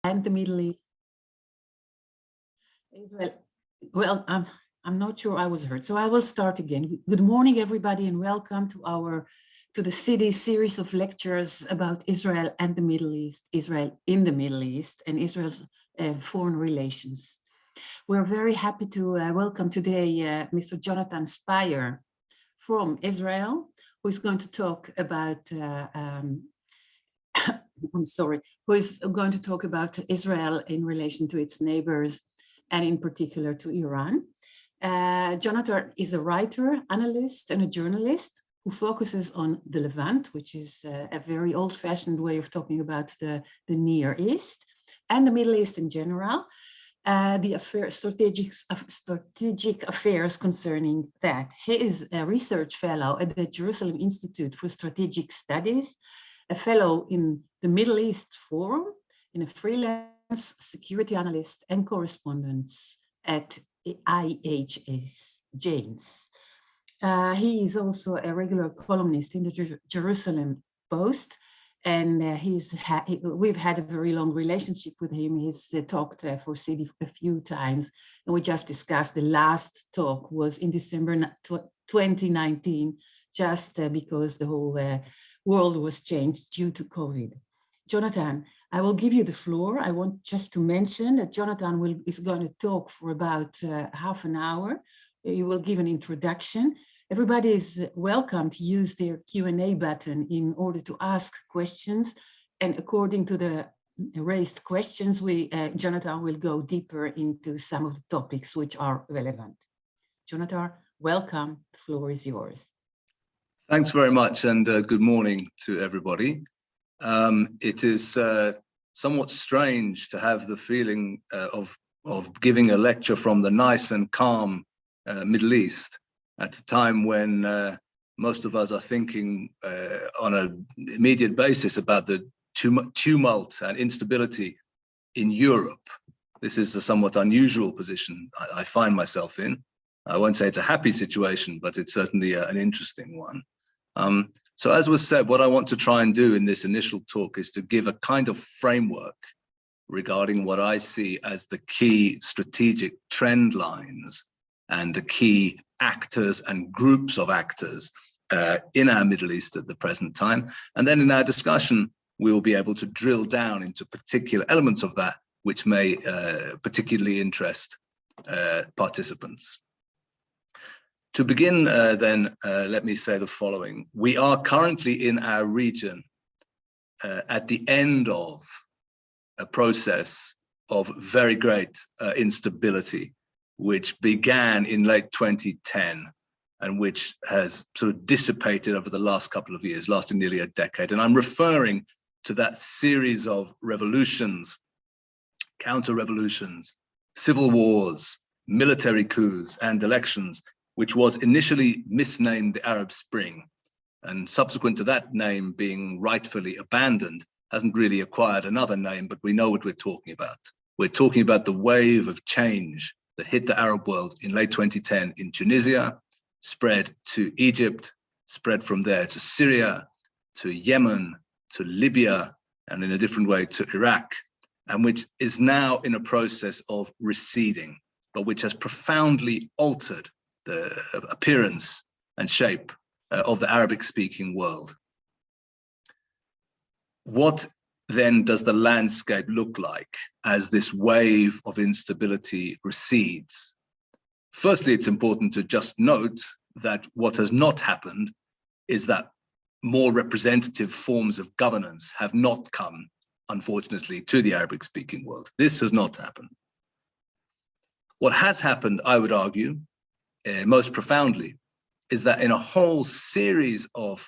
and the Middle East. Israel. Well, I'm not sure I was heard, so I will start again. Good morning, everybody, and welcome to the city series of lectures about Israel and the Middle East, Israel in the Middle East, and Israel's foreign relations. We're very happy to welcome today Mr. Jonathan Speyer from Israel, who is going to talk about who is going to talk about Israel in relation to its neighbors and in particular to Iran. Jonathan is a writer, analyst, and a journalist who focuses on the Levant, which is a very old-fashioned way of talking about the Near East and the Middle East in general, strategic affairs concerning that. He is a research fellow at the Jerusalem Institute for Strategic Studies, a fellow in the Middle East Forum, and a freelance security analyst and correspondent at IHS James. He is also a regular columnist in the Jerusalem Post, and we've had a very long relationship with him. He's talked for City a few times, and we just discussed the last talk was in December 2019, just because the whole world was changed due to COVID. Jonathan, I will give you the floor. I want just to mention that Jonathan is going to talk for about half an hour. He will give an introduction. Everybody is welcome to use their Q&A button in order to ask questions. And according to the raised questions, Jonathan will go deeper into some of the topics which are relevant. Jonathan, welcome. The floor is yours. Thanks very much, and good morning to everybody. It is somewhat strange to have the feeling of giving a lecture from the nice and calm Middle East at a time when most of us are thinking on an immediate basis about the tumult and instability in Europe. This is a somewhat unusual position I find myself in. I won't say it's a happy situation, but it's certainly an interesting one. So as was said, what I want to try and do in this initial talk is to give a kind of framework regarding what I see as the key strategic trend lines and the key actors and groups of actors in our Middle East at the present time. And then in our discussion, we will be able to drill down into particular elements of that which may particularly interest participants. To begin then, let me say the following. We are currently in our region at the end of a process of very great instability, which began in late 2010 and which has sort of dissipated over the last couple of years, lasting nearly a decade. And I'm referring to that series of revolutions, counter-revolutions, civil wars, military coups, and elections, which was initially misnamed the Arab Spring, and subsequent to that name being rightfully abandoned, hasn't really acquired another name, but we know what we're talking about. We're talking about the wave of change that hit the Arab world in late 2010 in Tunisia, spread to Egypt, spread from there to Syria, to Yemen, to Libya, and in a different way to Iraq, and which is now in a process of receding, but which has profoundly altered the appearance and shape of the Arabic-speaking world. What then does the landscape look like as this wave of instability recedes? Firstly, it's important to just note that what has not happened is that more representative forms of governance have not come, unfortunately, to the Arabic-speaking world. This has not happened. What has happened, I would argue, most profoundly, is that in a whole series of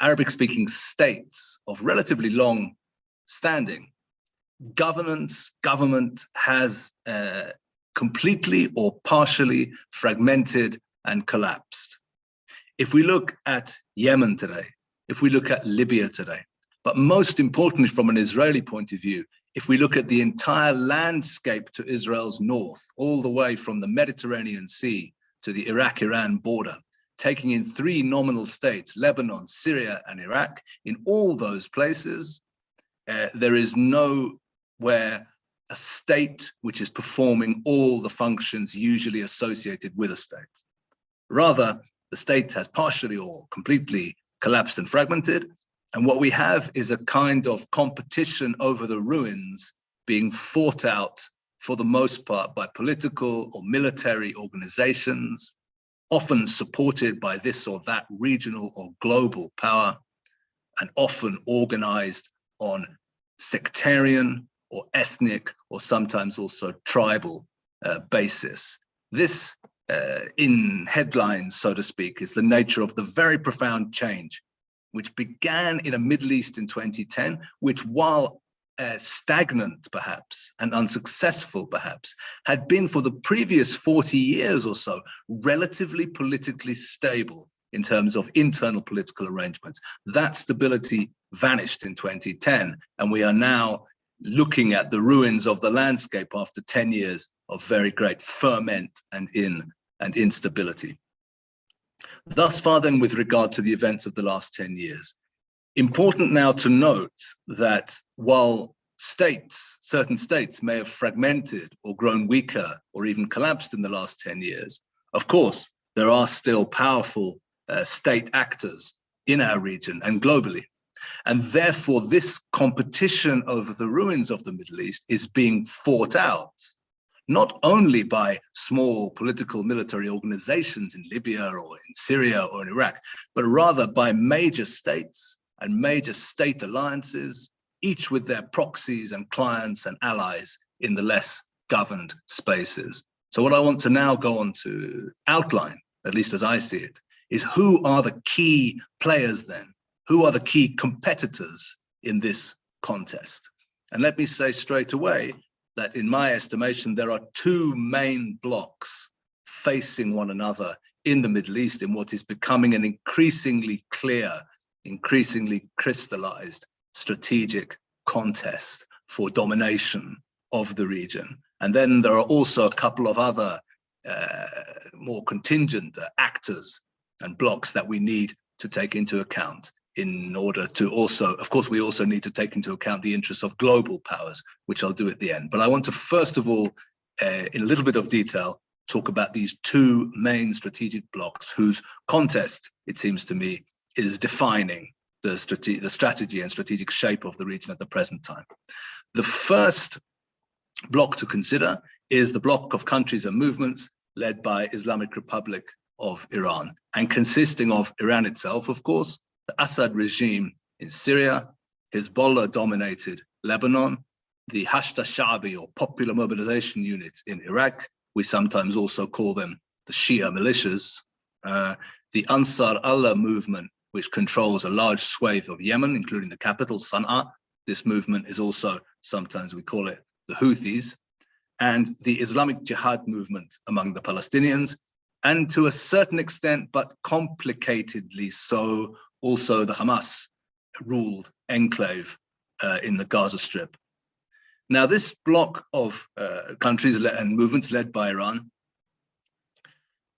Arabic-speaking states of relatively long standing, government has completely or partially fragmented and collapsed. If we look at Yemen today, if we look at Libya today, but most importantly from an Israeli point of view, if we look at the entire landscape to Israel's north, all the way from the Mediterranean Sea to the Iraq-Iran border, taking in three nominal states, Lebanon, Syria, and Iraq, in all those places, there is no where a state which is performing all the functions usually associated with a state. Rather, the state has partially or completely collapsed and fragmented. And what we have is a kind of competition over the ruins being fought out for the most part by political or military organizations, often supported by this or that regional or global power, and often organized on sectarian or ethnic or sometimes also tribal basis. This, in headlines, so to speak, is the nature of the very profound change which began in the Middle East in 2010, which, while stagnant perhaps and unsuccessful perhaps, had been for the previous 40 years or so relatively politically stable in terms of internal political arrangements. That stability vanished in 2010, and we are now looking at the ruins of the landscape after 10 years of very great ferment and instability. Thus far then, with regard to the events of the last 10 years, important now to note that while certain states may have fragmented or grown weaker or even collapsed in the last 10 years, of course, there are still powerful state actors in our region and globally. And therefore, this competition over the ruins of the Middle East is being fought out, not only by small political military organizations in Libya or in Syria or in Iraq, but rather by major states and major state alliances, each with their proxies and clients and allies in the less governed spaces. So what I want to now go on to outline, at least as I see it, is who are the key players then? Who are the key competitors in this contest? And let me say straight away that in my estimation, there are two main blocks facing one another in the Middle East in what is becoming an increasingly clear, increasingly crystallized strategic contest for domination of the region. And then there are also a couple of other more contingent actors and blocks that we need to take into account in order to also, of course, we also need to take into account the interests of global powers, which I'll do at the end. But I want to first of all, in a little bit of detail, talk about these two main strategic blocks whose contest, it seems to me, is defining the strategy and strategic shape of the region at the present time. The first bloc to consider is the bloc of countries and movements led by Islamic Republic of Iran, and consisting of Iran itself, of course, the Assad regime in Syria, Hezbollah-dominated Lebanon, the Hashd al-Sha'bi or Popular Mobilization Units in Iraq. We sometimes also call them the Shia militias, the Ansar Allah movement, which controls a large swathe of Yemen, including the capital, Sana'a. This movement is also, sometimes we call it the Houthis, and the Islamic Jihad movement among the Palestinians, and to a certain extent, but complicatedly so, also the Hamas-ruled enclave in the Gaza Strip. Now, this bloc of countries and movements led by Iran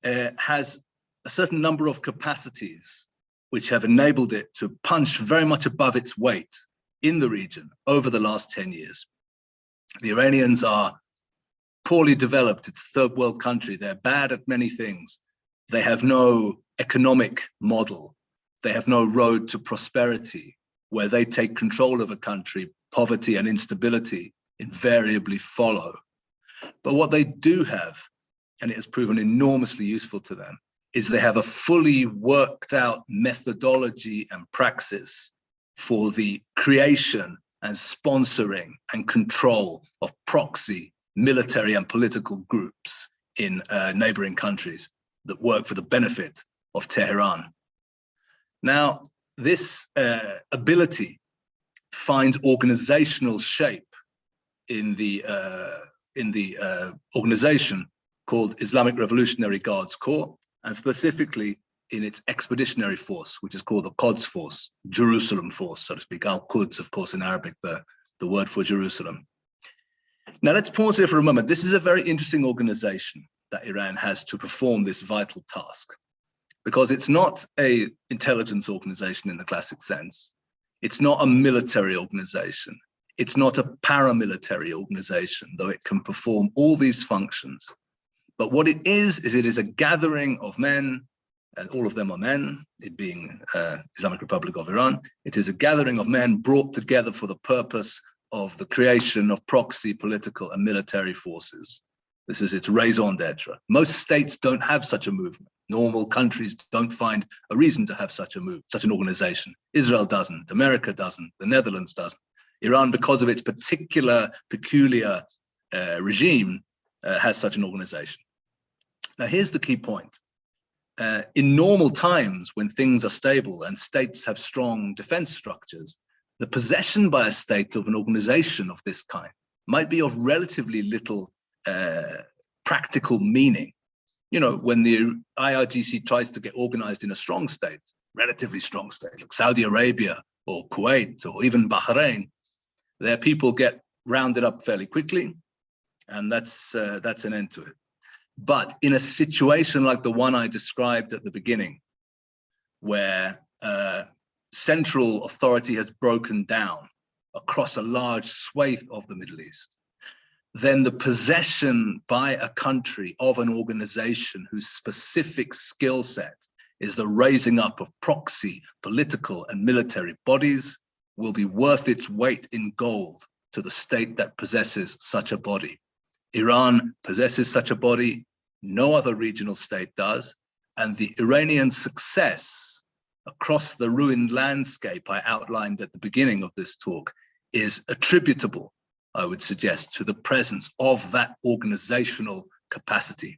has a certain number of capacities which have enabled it to punch very much above its weight in the region over the last 10 years. The Iranians are poorly developed. It's a third world country. They're bad at many things. They have no economic model. They have no road to prosperity. Where they take control of a country, poverty and instability invariably follow. But what they do have, and it has proven enormously useful to them, is they have a fully worked out methodology and praxis for the creation and sponsoring and control of proxy military and political groups in neighboring countries that work for the benefit of Tehran. Now, this ability finds organizational shape in the organization called Islamic Revolutionary Guards Corps, and specifically in its expeditionary force, which is called the Quds Force, Jerusalem Force, so to speak. Al-Quds, of course, in Arabic, the word for Jerusalem. Now, let's pause here for a moment. This is a very interesting organization that Iran has to perform this vital task, because it's not an intelligence organization in the classic sense. It's not a military organization. It's not a paramilitary organization, though it can perform all these functions. But what it is a gathering of men, and all of them are men, it being Islamic Republic of Iran. It is a gathering of men brought together for the purpose of the creation of proxy political and military forces. This is its raison d'etre. Most states don't have such a movement. Normal countries don't find a reason to have such an organization. Israel doesn't, America doesn't, the Netherlands doesn't. Iran, because of its peculiar regime, has such an organization. Now, here's the key point. In normal times, when things are stable and states have strong defense structures, the possession by a state of an organization of this kind might be of relatively little practical meaning. You know, when the IRGC tries to get organized in a strong state, relatively strong state, like Saudi Arabia or Kuwait or even Bahrain, their people get rounded up fairly quickly, and that's an end to it. But in a situation like the one I described at the beginning, where central authority has broken down across a large swathe of the Middle East, then the possession by a country of an organization whose specific skill set is the raising up of proxy political and military bodies will be worth its weight in gold to the state that possesses such a body. Iran possesses such a body, no other regional state does, and the Iranian success across the ruined landscape I outlined at the beginning of this talk is attributable, I would suggest, to the presence of that organizational capacity.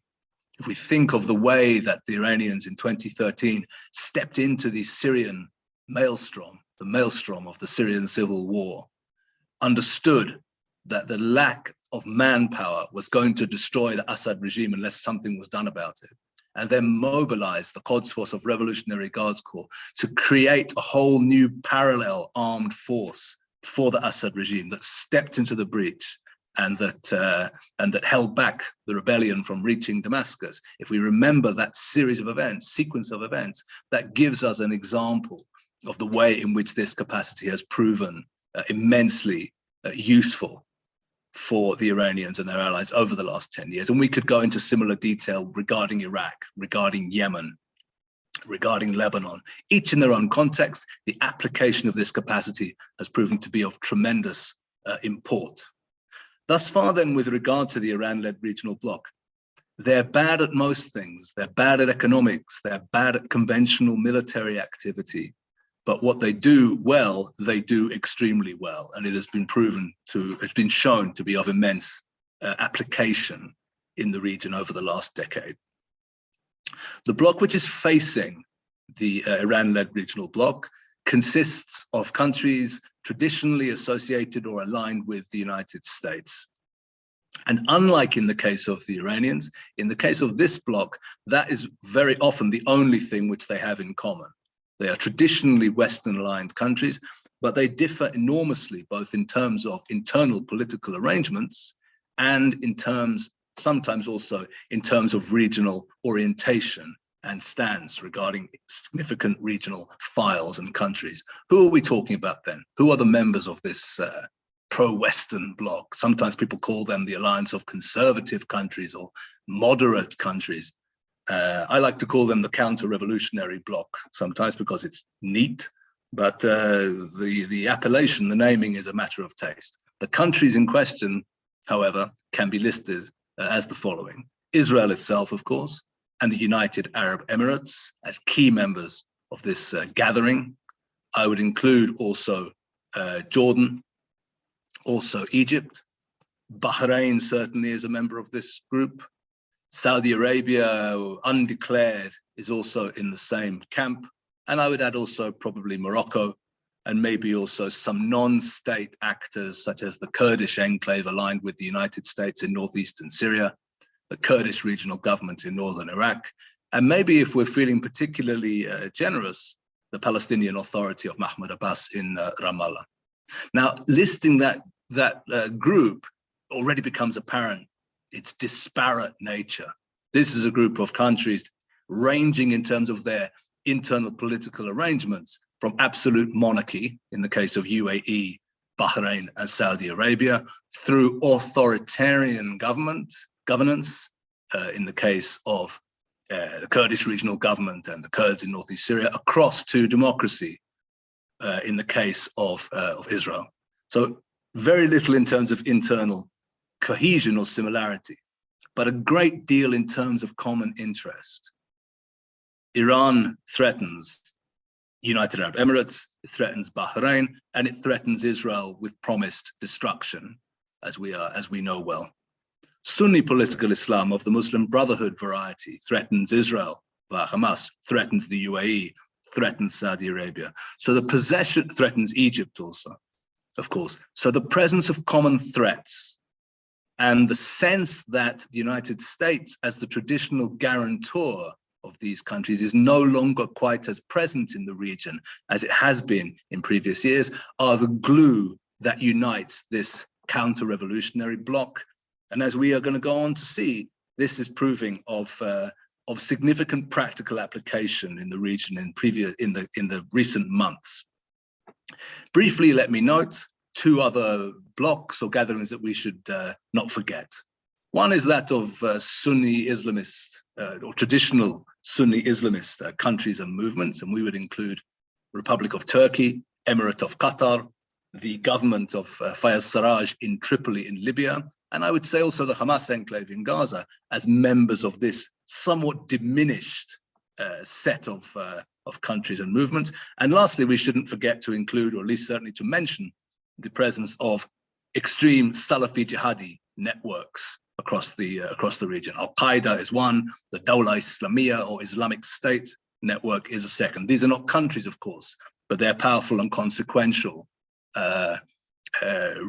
If we think of the way that the Iranians in 2013 stepped into the Syrian maelstrom, the maelstrom of the Syrian civil war, understood that the lack of manpower was going to destroy the Assad regime unless something was done about it, and then mobilized the Quds Force of Revolutionary Guards Corps to create a whole new parallel armed force for the Assad regime that stepped into the breach and that held back the rebellion from reaching Damascus. If we remember that series of events, sequence of events, that gives us an example of the way in which this capacity has proven immensely useful for the Iranians and their allies over the last 10 years. And we could go into similar detail regarding Iraq, regarding Yemen, regarding Lebanon. Each in their own context, the application of this capacity has proven to be of tremendous import. Thus far then, with regard to the Iran-led regional bloc, they're bad at most things. They're bad at economics. They're bad at conventional military activity. But what they do well, they do extremely well. And it has been it's been shown to be of immense application in the region over the last decade. The bloc which is facing the Iran-led regional bloc consists of countries traditionally associated or aligned with the United States. And unlike in the case of the Iranians, in the case of this bloc, that is very often the only thing which they have in common. They are traditionally Western-aligned countries, but they differ enormously, both in terms of internal political arrangements and in terms, sometimes also in terms of regional orientation and stance regarding significant regional files and countries. Who are we talking about then? Who are the members of this pro-Western bloc? Sometimes people call them the alliance of conservative countries or moderate countries. I like to call them the counter-revolutionary bloc, sometimes because it's neat, but the appellation, the naming is a matter of taste. The countries in question, however, can be listed as the following. Israel itself, of course, and the United Arab Emirates as key members of this gathering. I would include also Jordan, also Egypt. Bahrain certainly is a member of this group. Saudi Arabia, undeclared, is also in the same camp. And I would add also probably Morocco, and maybe also some non-state actors such as the Kurdish enclave aligned with the United States in northeastern Syria, the Kurdish regional government in northern Iraq, and maybe, if we're feeling particularly generous, the Palestinian Authority of Mahmoud Abbas in Ramallah. Now, listing that group already becomes apparent its disparate nature. This is a group of countries ranging in terms of their internal political arrangements from absolute monarchy, in the case of UAE Bahrain and Saudi Arabia, through authoritarian governance, in the case of the Kurdish regional government and the Kurds in northeast Syria, across to democracy in the case of Israel. So very little in terms of internal cohesion or similarity, but a great deal in terms of common interest. Iran threatens United Arab Emirates, it threatens Bahrain, and it threatens Israel with promised destruction, as we know well. Sunni political Islam of the Muslim Brotherhood variety threatens Israel via Hamas, threatens the UAE, threatens Saudi Arabia. So the possession threatens Egypt also, of course. So the presence of common threats and the sense that the United States, as the traditional guarantor of these countries, is no longer quite as present in the region as it has been in previous years, are the glue that unites this counter-revolutionary bloc. And as we are going to go on to see, this is proving of significant practical application in the region in the recent months. Briefly, let me note two other blocs or gatherings that we should not forget. One is that of Sunni Islamist or traditional Sunni Islamist countries and movements, and we would include Republic of Turkey, Emirate of Qatar, the government of Fayez Sarraj in Tripoli in Libya, and I would say also the Hamas enclave in Gaza as members of this somewhat diminished set of countries and movements. And lastly, we shouldn't forget to include, or at least certainly to mention, the presence of extreme Salafi jihadi networks across the region. Al-Qaeda is one, the Dawla Islamiyya or Islamic State network is a second. These are not countries, of course, but they're powerful and consequential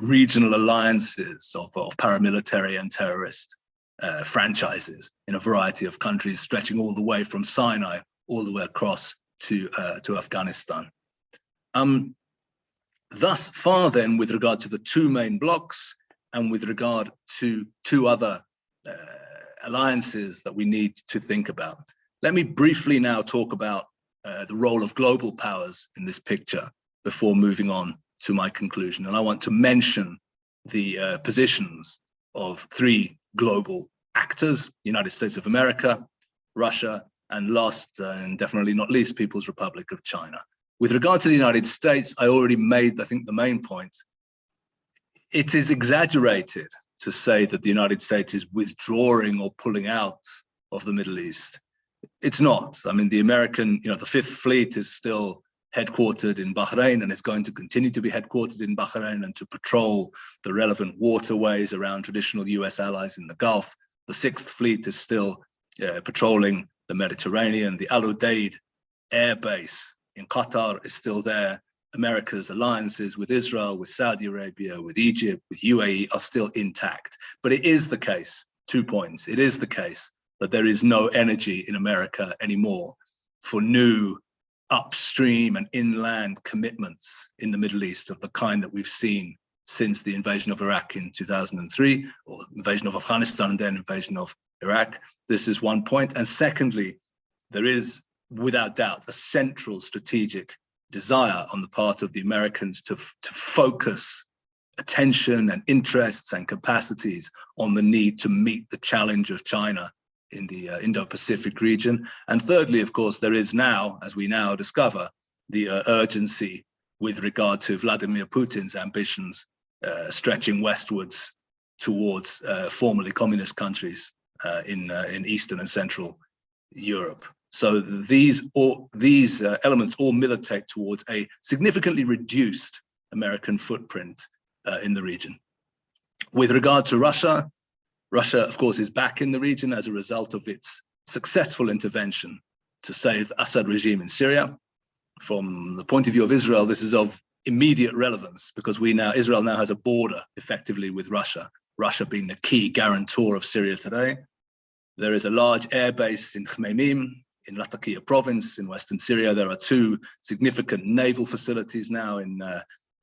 regional alliances of paramilitary and terrorist franchises in a variety of countries, stretching all the way from Sinai all the way across to Afghanistan. Thus far then, with regard to the two main blocs and with regard to two other alliances that we need to think about. Let me briefly now talk about the role of global powers in this picture before moving on to my conclusion. And I want to mention the positions of three global actors: United States of America, Russia, and last and definitely not least, People's Republic of China. With regard to the United States, I already made, I think, the main point. It is exaggerated to say that the United States is withdrawing or pulling out of the Middle East. It's not. I mean, the American, the Fifth Fleet is still headquartered in Bahrain and is going to continue to be headquartered in Bahrain and to patrol the relevant waterways around traditional US allies in the Gulf. The Sixth Fleet is still patrolling the Mediterranean. The Al Udeid air base in Qatar is still there. America's alliances with Israel, with Saudi Arabia, with Egypt, with UAE are still intact. But it is the case, 2 points, it is the case that there is no energy in America anymore for new upstream and inland commitments in the Middle East of the kind that we've seen since the invasion of Iraq in 2003, or invasion of Afghanistan and then invasion of Iraq. This is 1 point. And secondly, there is without doubt a central strategic desire on the part of the Americans to focus attention and interests and capacities on the need to meet the challenge of China in the Indo-Pacific region. And thirdly, of course, there is now, as we now discover, the urgency with regard to Vladimir Putin's ambitions stretching westwards towards formerly communist countries in Eastern and Central Europe. So these elements all militate towards a significantly reduced American footprint in the region. With regard to Russia, Russia, of course, is back in the region as a result of its successful intervention to save the Assad regime in Syria. From the point of view of Israel, this is of immediate relevance because Israel now has a border effectively with Russia, Russia being the key guarantor of Syria today. There is a large air base in Khmeimim, in Latakia province in Western Syria. There are two significant naval facilities now in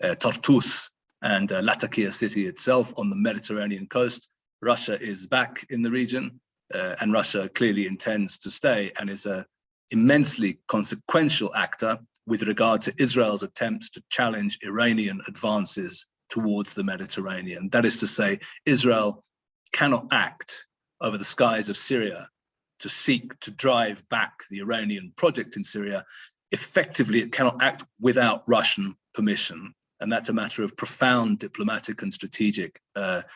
Tartus and Latakia city itself on the Mediterranean coast. Russia is back in the region and Russia clearly intends to stay and is an immensely consequential actor with regard to Israel's attempts to challenge Iranian advances towards the Mediterranean. That is to say, Israel cannot act over the skies of Syria to seek to drive back the Iranian project in Syria. Effectively, it cannot act without Russian permission. And that's a matter of profound diplomatic and strategic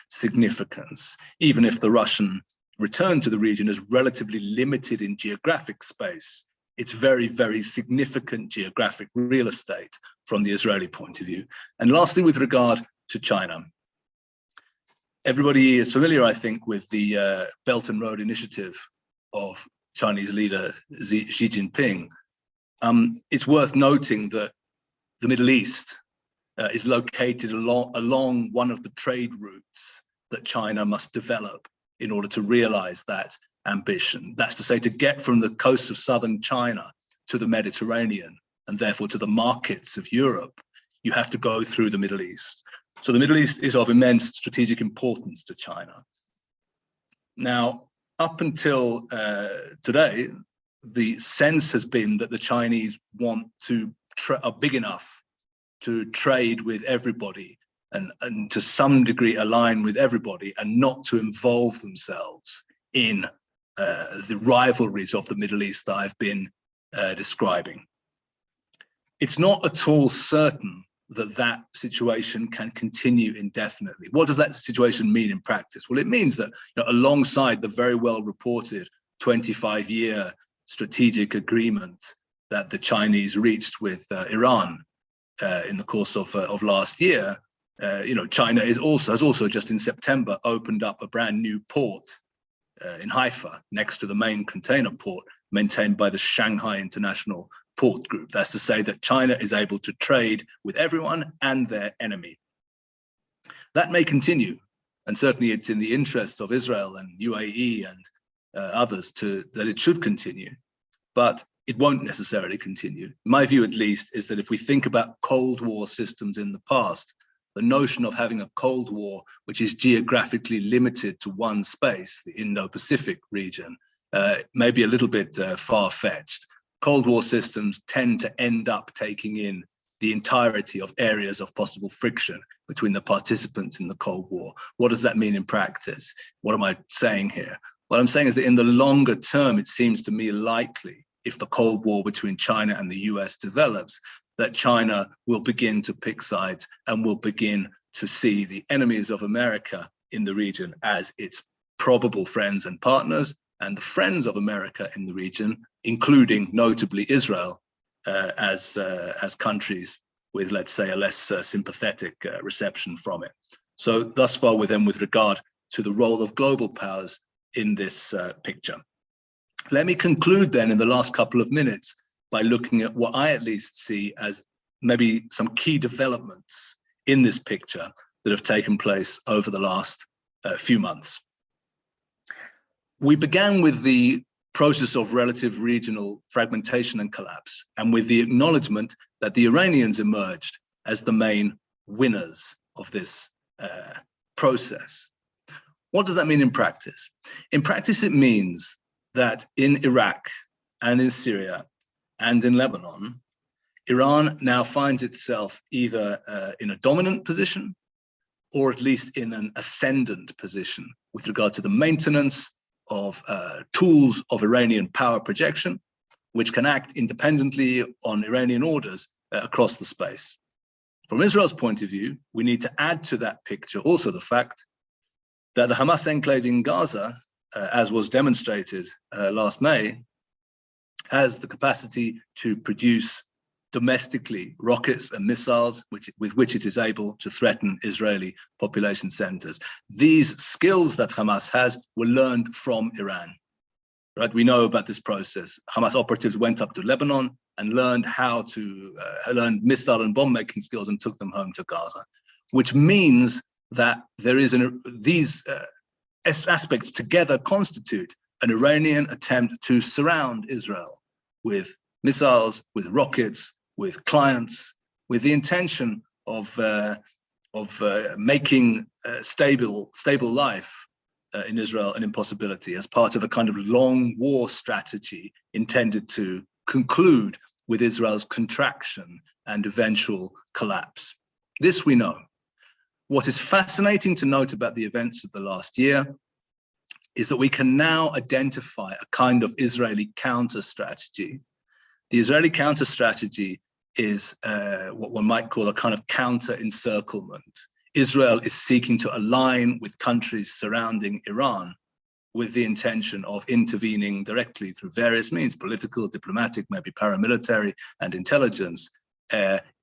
significance, even if the Russian return to the region is relatively limited in geographic space. It's very, very significant geographic real estate from the Israeli point of view. And lastly, with regard to China, everybody is familiar, I think, with the Belt and Road Initiative of Chinese leader Xi Jinping. It's worth noting that the Middle East is located along one of the trade routes that China must develop in order to realize that ambition. That's to say, to get from the coast of southern China to the Mediterranean, and therefore to the markets of Europe, you have to go through the Middle East. So the Middle East is of immense strategic importance to China. Now, up until today, the sense has been that the Chinese are big enough to trade with everybody and to some degree align with everybody, and not to involve themselves in the rivalries of the Middle East that I've been describing. It's not at all certain that that situation can continue indefinitely. What does that situation mean in practice? Well, it means that, alongside the very well reported 25-year strategic agreement that the Chinese reached with Iran in the course of last year, China has also just in September opened up a brand new port in Haifa, next to the main container port maintained by the Shanghai International Port Group. That's to say that China is able to trade with everyone and their enemy. That may continue, and certainly it's in the interest of Israel and UAE and others that it should continue, but it won't necessarily continue. My view, at least, is that if we think about Cold War systems in the past, the notion of having a Cold War which is geographically limited to one space, the Indo-Pacific region, may be a little bit far-fetched. Cold War systems tend to end up taking in the entirety of areas of possible friction between the participants in the Cold War. What does that mean in practice? What am I saying here? What I'm saying is that in the longer term, it seems to me likely, if the Cold War between China and the US develops, that China will begin to pick sides and will begin to see the enemies of America in the region as its probable friends and partners, and the friends of America in the region, including notably Israel, as countries with, let's say, a less sympathetic reception from it. So thus far with regard to the role of global powers in this picture. Let me conclude then in the last couple of minutes by looking at what I at least see as maybe some key developments in this picture that have taken place over the last few months. We began with the process of relative regional fragmentation and collapse, and with the acknowledgement that the Iranians emerged as the main winners of this process. What does that mean in practice? In practice, it means that in Iraq and in Syria and in Lebanon, Iran now finds itself either in a dominant position or at least in an ascendant position with regard to the maintenance of tools of Iranian power projection, which can act independently on Iranian orders across the space. From Israel's point of view, we need to add to that picture also the fact that the Hamas enclave in Gaza, as was demonstrated last May, has the capacity to produce domestically rockets and missiles with which it is able to threaten Israeli population centers. These skills that Hamas has were learned from Iran, right? We know about this process. Hamas operatives went up to Lebanon and learned how to learn missile and bomb making skills and took them home to Gaza, which means that there is these aspects together constitute an Iranian attempt to surround Israel with missiles, with rockets, with clients, with the intention of making stable life in Israel an impossibility as part of a kind of long war strategy intended to conclude with Israel's contraction and eventual collapse. This we know. What is fascinating to note about the events of the last year is that we can now identify a kind of Israeli counter-strategy. The Israeli counter-strategy is what one might call a kind of counter-encirclement. Israel is seeking to align with countries surrounding Iran with the intention of intervening directly through various means, political, diplomatic, maybe paramilitary, and intelligence,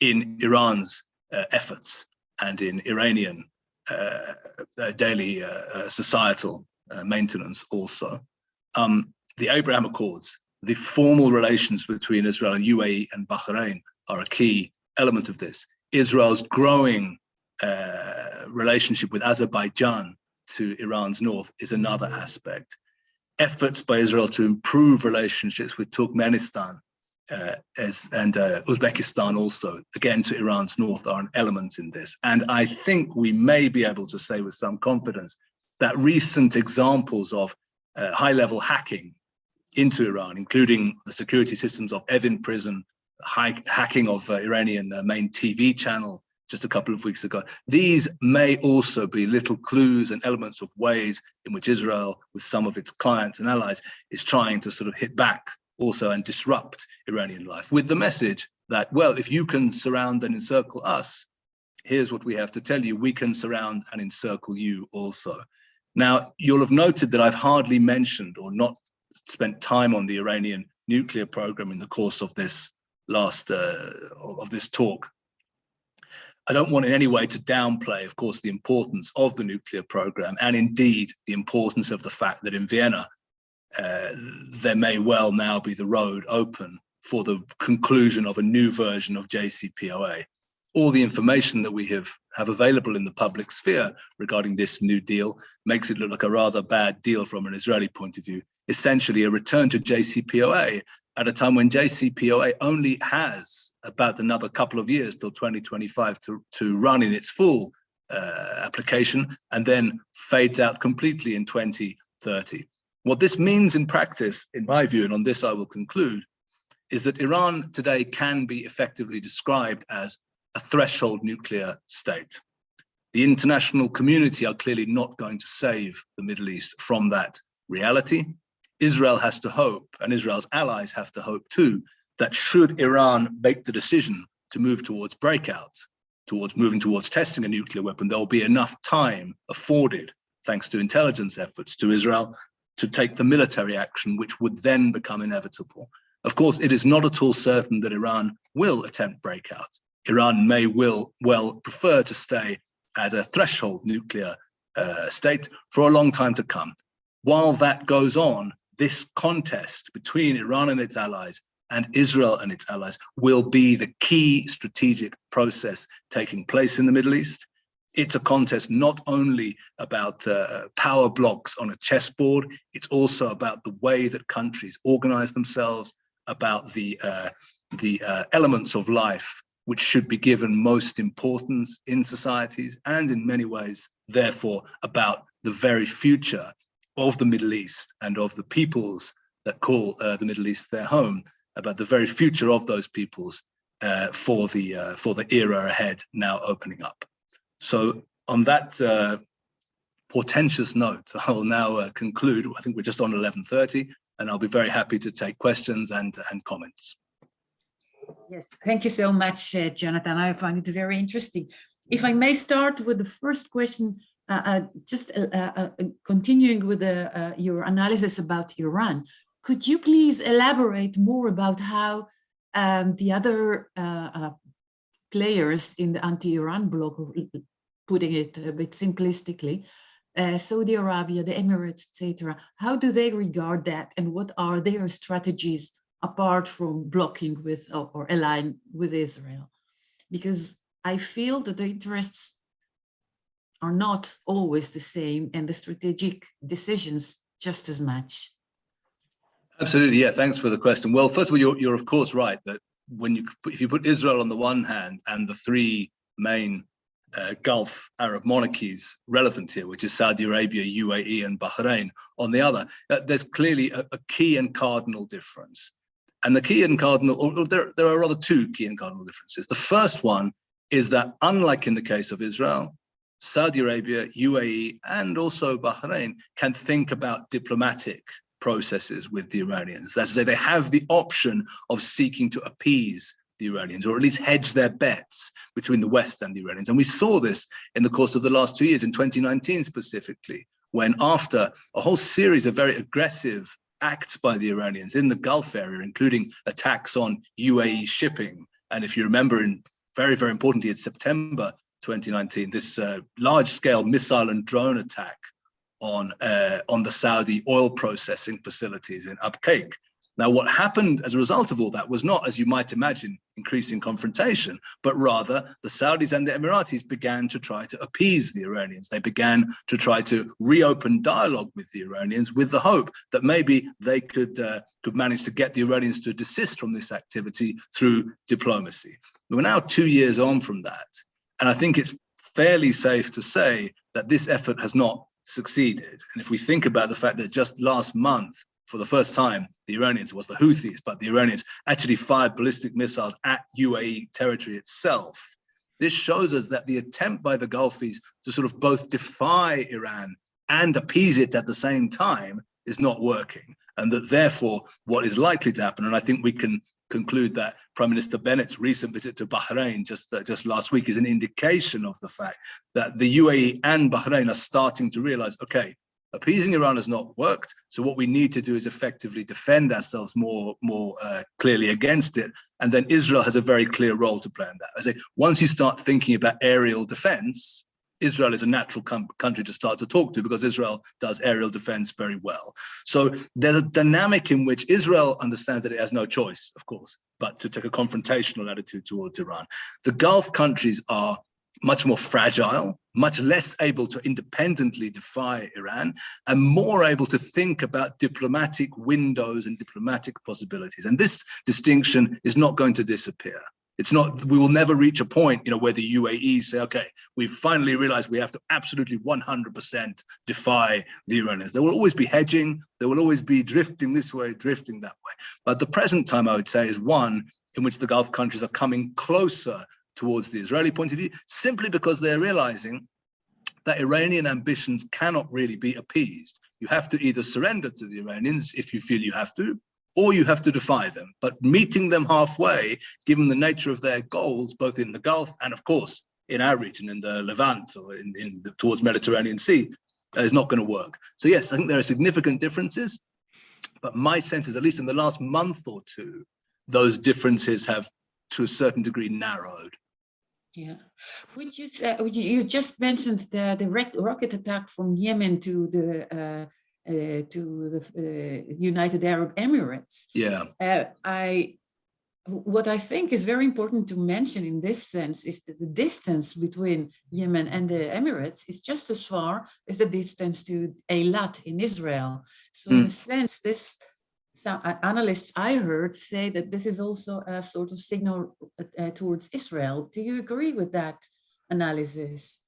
in Iran's efforts and in Iranian daily societal maintenance also. The Abraham Accords, the formal relations between Israel and UAE and Bahrain are a key element of this. Israel's growing relationship with Azerbaijan to Iran's north is another aspect. Efforts by Israel to improve relationships with Turkmenistan and Uzbekistan also, again to Iran's north, are an element in this. And I think we may be able to say with some confidence that recent examples of high-level hacking into Iran, including the security systems of Evin prison, hacking of Iranian main TV channel just a couple of weeks ago, these may also be little clues and elements of ways in which Israel, with some of its clients and allies, is trying to sort of hit back also and disrupt Iranian life with the message that, well, if you can surround and encircle us, here's what we have to tell you, we can surround and encircle you also. Now, you'll have noted that I've hardly mentioned or not spent time on the Iranian nuclear program in the course of this this talk. I don't want in any way to downplay, of course, the importance of the nuclear program and indeed the importance of the fact that in Vienna, there may well now be the road open for the conclusion of a new version of JCPOA. All the information that we have available in the public sphere regarding this new deal makes it look like a rather bad deal from an Israeli point of view, essentially a return to JCPOA at a time when JCPOA only has about another couple of years till 2025 to run in its full application and then fades out completely in 2030. What this means in practice, in my view, and on this I will conclude, is that Iran today can be effectively described as a threshold nuclear state. The international community are clearly not going to save the Middle East from that reality. Israel has to hope, and Israel's allies have to hope too, that should Iran make the decision to move towards breakout, moving towards testing a nuclear weapon, there will be enough time afforded, thanks to intelligence efforts, to Israel to take the military action, which would then become inevitable. Of course, it is not at all certain that Iran will attempt breakout. Iran may well prefer to stay as a threshold nuclear state for a long time to come. While that goes on, this contest between Iran and its allies and Israel and its allies will be the key strategic process taking place in the Middle East. It's a contest not only about power blocks on a chessboard, it's also about the way that countries organize themselves, about the elements of life which should be given most importance in societies, and in many ways, therefore, about the very future of the Middle East and of the peoples that call the Middle East their home, about the very future of those peoples for the era ahead now opening up. So on that portentous note, I will now conclude. I think we're just on 11:30, and I'll be very happy to take questions and comments. Yes, thank you so much, Jonathan. I find it very interesting. If I may start with the first question, just continuing with your analysis about Iran, could you please elaborate more about how the other players in the anti-Iran bloc, putting it a bit simplistically, Saudi Arabia, the Emirates, etc., how do they regard that, and what are their strategies apart from blocking with or aligning with Israel? Because I feel that the interests are not always the same, and the strategic decisions just as much. Absolutely, yeah. Thanks for the question. Well, first of all, you're of course right that if you put Israel on the one hand and the three main Gulf Arab monarchies relevant here, which is Saudi Arabia, UAE, and Bahrain, on the other, there's clearly a key and cardinal difference. And the key and cardinal, or there are rather two key and cardinal differences. The first one is that, unlike in the case of Israel, Saudi Arabia, UAE, and also Bahrain can think about diplomatic processes with the Iranians. That's to say, they have the option of seeking to appease the Iranians, or at least hedge their bets between the West and the Iranians. And we saw this in the course of the last 2 years, in 2019 specifically, when after a whole series of very aggressive acts by the Iranians in the Gulf area, including attacks on UAE shipping. And if you remember, in very, very importantly, in September 2019, this large-scale missile and drone attack on the Saudi oil processing facilities in Abqaiq. Now, what happened as a result of all that was not, as you might imagine, increasing confrontation, but rather the Saudis and the Emiratis began to try to appease the Iranians. They began to try to reopen dialogue with the Iranians with the hope that maybe they could manage to get the Iranians to desist from this activity through diplomacy. We're now 2 years on from that, and I think it's fairly safe to say that this effort has not succeeded. And if we think about the fact that just last month, for the first time, the Iranians, was the Houthis, but the Iranians actually fired ballistic missiles at UAE territory itself. This shows us that the attempt by the Gulfis to sort of both defy Iran and appease it at the same time is not working. And that therefore, what is likely to happen, and I think we can conclude that Prime Minister Bennett's recent visit to Bahrain just last week is an indication of the fact that the UAE and Bahrain are starting to realize, okay, appeasing Iran has not worked, so what we need to do is effectively defend ourselves more clearly against it. And then Israel has a very clear role to play in that. I say, once you start thinking about aerial defense, Israel is a natural country to start to talk to, because Israel does aerial defense very well. So there's a dynamic in which Israel understands that it has no choice, of course, but to take a confrontational attitude towards Iran. The Gulf countries are much more fragile, much less able to independently defy Iran, and more able to think about diplomatic windows and diplomatic possibilities. And this distinction is not going to disappear. It's not, we will never reach a point, where the UAE say, okay, we've finally realized we have to absolutely 100% defy the Iranians. There will always be hedging. There will always be drifting this way, drifting that way. But the present time, I would say, is one in which the Gulf countries are coming closer towards the Israeli point of view, simply because they're realizing that Iranian ambitions cannot really be appeased. You have to either surrender to the Iranians if you feel you have to, or you have to defy them. But meeting them halfway, given the nature of their goals, both in the Gulf and, of course, in our region, in the Levant or towards Mediterranean Sea, is not going to work. So yes, I think there are significant differences, but my sense is, at least in the last month or two, those differences have, to a certain degree, narrowed. Yeah. Would you say, you just mentioned the rocket attack from Yemen to the United Arab Emirates. Yeah. What I think is very important to mention in this sense is that the distance between Yemen and the Emirates is just as far as the distance to Eilat in Israel. So in a sense, some analysts I heard say that this is also a sort of signal towards Israel. Do you agree with that analysis?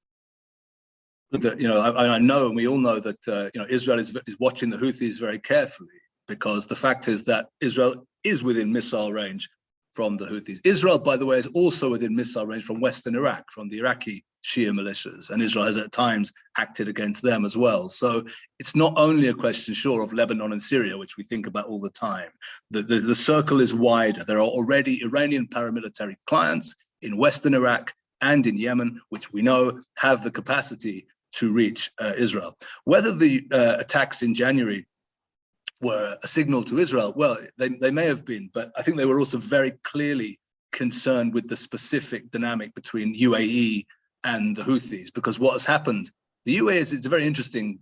I know, and we all know that Israel is watching the Houthis very carefully, because the fact is that Israel is within missile range from the Houthis. Israel, by the way, is also within missile range from Western Iraq, from the Iraqi Shia militias, and Israel has at times acted against them as well. So it's not only a question, sure, of Lebanon and Syria, which we think about all the time. The circle is wider. There are already Iranian paramilitary clients in Western Iraq and in Yemen, which we know have the capacity to reach Israel. Whether the attacks in January were a signal to Israel, well, they may have been, but I think they were also very clearly concerned with the specific dynamic between UAE and the Houthis, because what has happened, the UAE it's a very interesting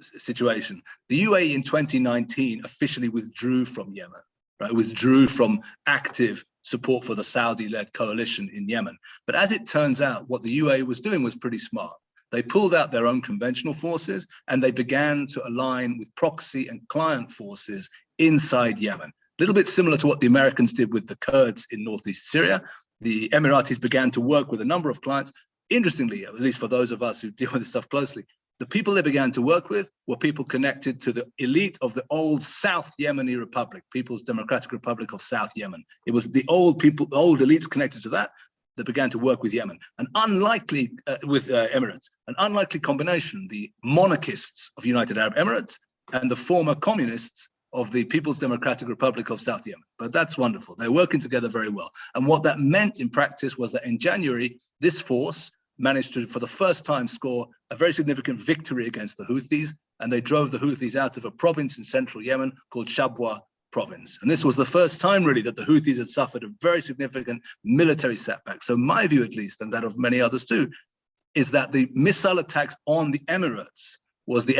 situation. The UAE in 2019 officially withdrew from Yemen, right? Withdrew from active support for the Saudi-led coalition in Yemen. But as it turns out, what the UAE was doing was pretty smart. They pulled out their own conventional forces and they began to align with proxy and client forces inside Yemen. A little bit similar to what the Americans did with the Kurds in northeast Syria. The Emiratis began to work with a number of clients. Interestingly, at least for those of us who deal with this stuff closely, The people they began to work with were people connected to the elite of the old South Yemeni Republic, People's Democratic Republic of South Yemen. It was the old people, the old elites connected to that began to work with Yemen. An unlikely, with Emirates, an unlikely combination, the monarchists of United Arab Emirates and the former communists of the People's Democratic Republic of South Yemen. But that's wonderful. They're working together very well. And what that meant in practice was that in January, this force managed to, for the first time, score a very significant victory against the Houthis, and they drove the Houthis out of a province in central Yemen called Shabwa province. And this was the first time, really, that the Houthis had suffered a very significant military setback. So my view, at least, and that of many others too, is that the missile attacks on the Emirates was the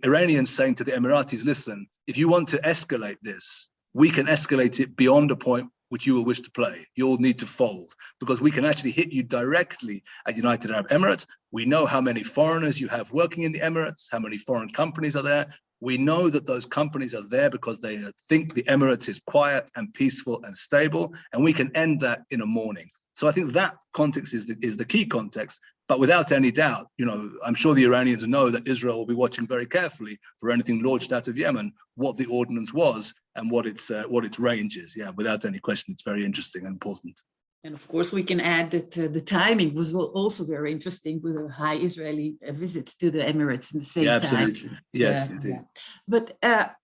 Iranians saying to the Emiratis, listen, if you want to escalate this, we can escalate it beyond a point which you will wish to play. You'll need to fold, because we can actually hit you directly at United Arab Emirates. We know how many foreigners you have working in the Emirates, how many foreign companies are there. We know that those companies are there because they think the Emirates is quiet and peaceful and stable, and we can end that in a morning. So I think that context is the key context. But without any doubt, you know, I'm sure the Iranians know that Israel will be watching very carefully for anything launched out of Yemen, what the ordnance was and what its range is. Yeah, without any question, it's very interesting and important. And of course, we can add that the timing was also very interesting, with a high Israeli visit to the Emirates in the same time. Absolutely. Yes, indeed. Yeah. But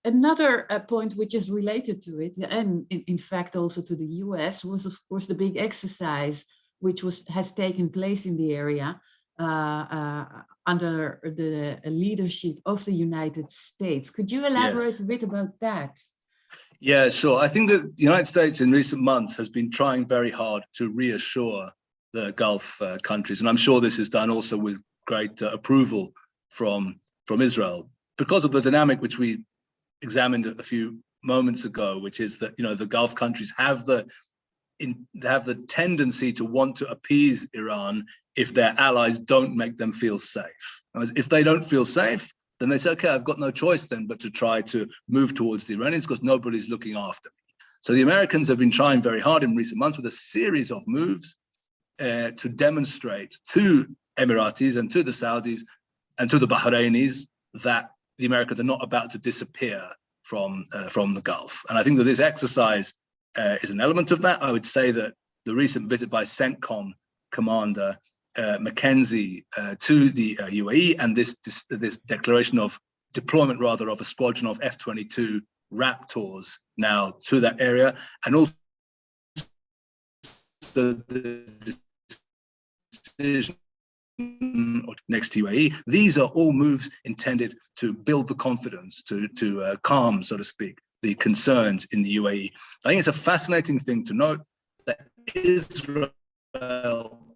another point which is related to it, and in fact also to the US, was of course the big exercise which has taken place in the area under the leadership of the United States. Could you elaborate a bit about that? Yeah, sure. I think that the United States in recent months has been trying very hard to reassure the Gulf countries. And I'm sure this is done also with great approval from Israel, because of the dynamic which we examined a few moments ago, which is that, you know, the Gulf countries have the tendency to want to appease Iran if their allies don't make them feel safe. If they don't feel safe, then they say, okay, I've got no choice then but to try to move towards the Iranians because nobody's looking after me. So the Americans have been trying very hard in recent months with a series of moves to demonstrate to Emiratis and to the Saudis and to the Bahrainis that the Americans are not about to disappear from the Gulf. And I think that this exercise is an element of that. I would say that the recent visit by CENTCOM Commander Mackenzie to the UAE, and this declaration of deployment, rather, of a squadron of F-22 Raptors now to that area, and also the decision next to UAE. These are all moves intended to build the confidence, to calm, so to speak, the concerns in the UAE. I think it's a fascinating thing to note that Israel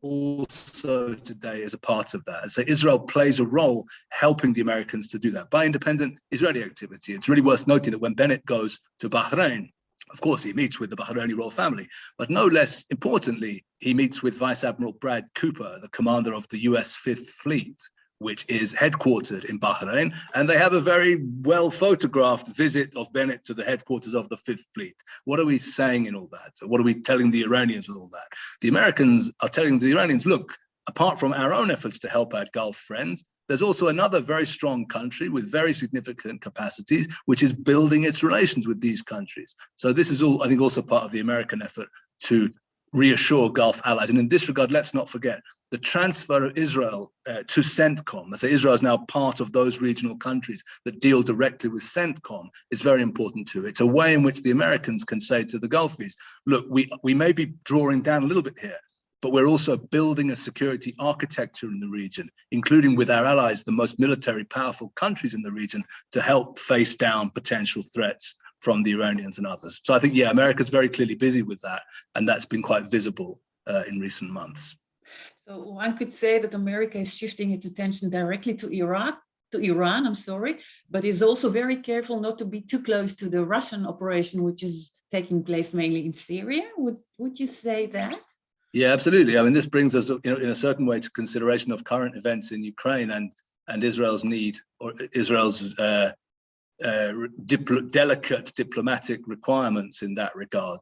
also today is a part of that. So Israel plays a role helping the Americans to do that by independent Israeli activity. It's really worth noting that when Bennett goes to Bahrain, of course, he meets with the Bahraini royal family, but no less importantly, he meets with Vice Admiral Brad Cooper, the commander of the US Fifth Fleet, which is headquartered in Bahrain, and they have a very well photographed visit of Bennett to the headquarters of the Fifth Fleet. What are we saying in all that? What are we telling the Iranians with all that? The Americans are telling the Iranians, look, apart from our own efforts to help our Gulf friends, there's also another very strong country with very significant capacities, which is building its relations with these countries. So this is all, I think, also part of the American effort to reassure Gulf allies. And in this regard, let's not forget the transfer of Israel to CENTCOM. So Israel is now part of those regional countries that deal directly with CENTCOM is very important too. It's a way in which the Americans can say to the Gulfies, look, we may be drawing down a little bit here, but we're also building a security architecture in the region, including with our allies, the most military powerful countries in the region, to help face down potential threats from the Iranians and others. So I think, yeah, America's very clearly busy with that, and that's been quite visible in recent months. So one could say that America is shifting its attention directly to Iran, but is also very careful not to be too close to the Russian operation, which is taking place mainly in Syria. Would you say that? Yeah, absolutely. I mean, this brings us, you know, in a certain way to consideration of current events in Ukraine and Israel's need, or Israel's delicate diplomatic requirements in that regard.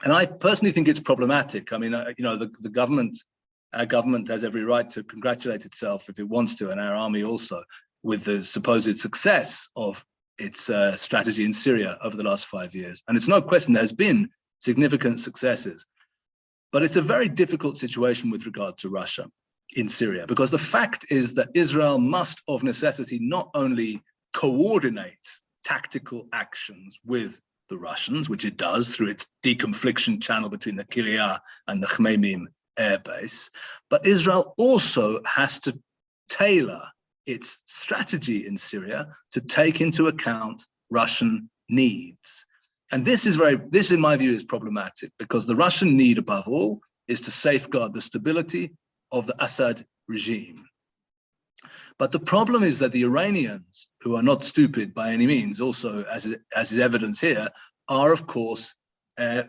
And I personally think it's problematic. I mean, you know, the government Our government has every right to congratulate itself if it wants to, and our army also, with the supposed success of its strategy in Syria over the last 5 years. And it's no question there's been significant successes. But it's a very difficult situation with regard to Russia in Syria, because the fact is that Israel must, of necessity, not only coordinate tactical actions with the Russians, which it does through its deconfliction channel between the Kiryat and the Khmeimim airbase, but Israel also has to tailor its strategy in Syria to take into account Russian needs. And this, in my view, is problematic, because the Russian need, above all, is to safeguard the stability of the Assad regime. But the problem is that the Iranians, who are not stupid by any means, also, as is evidence here, are, of course,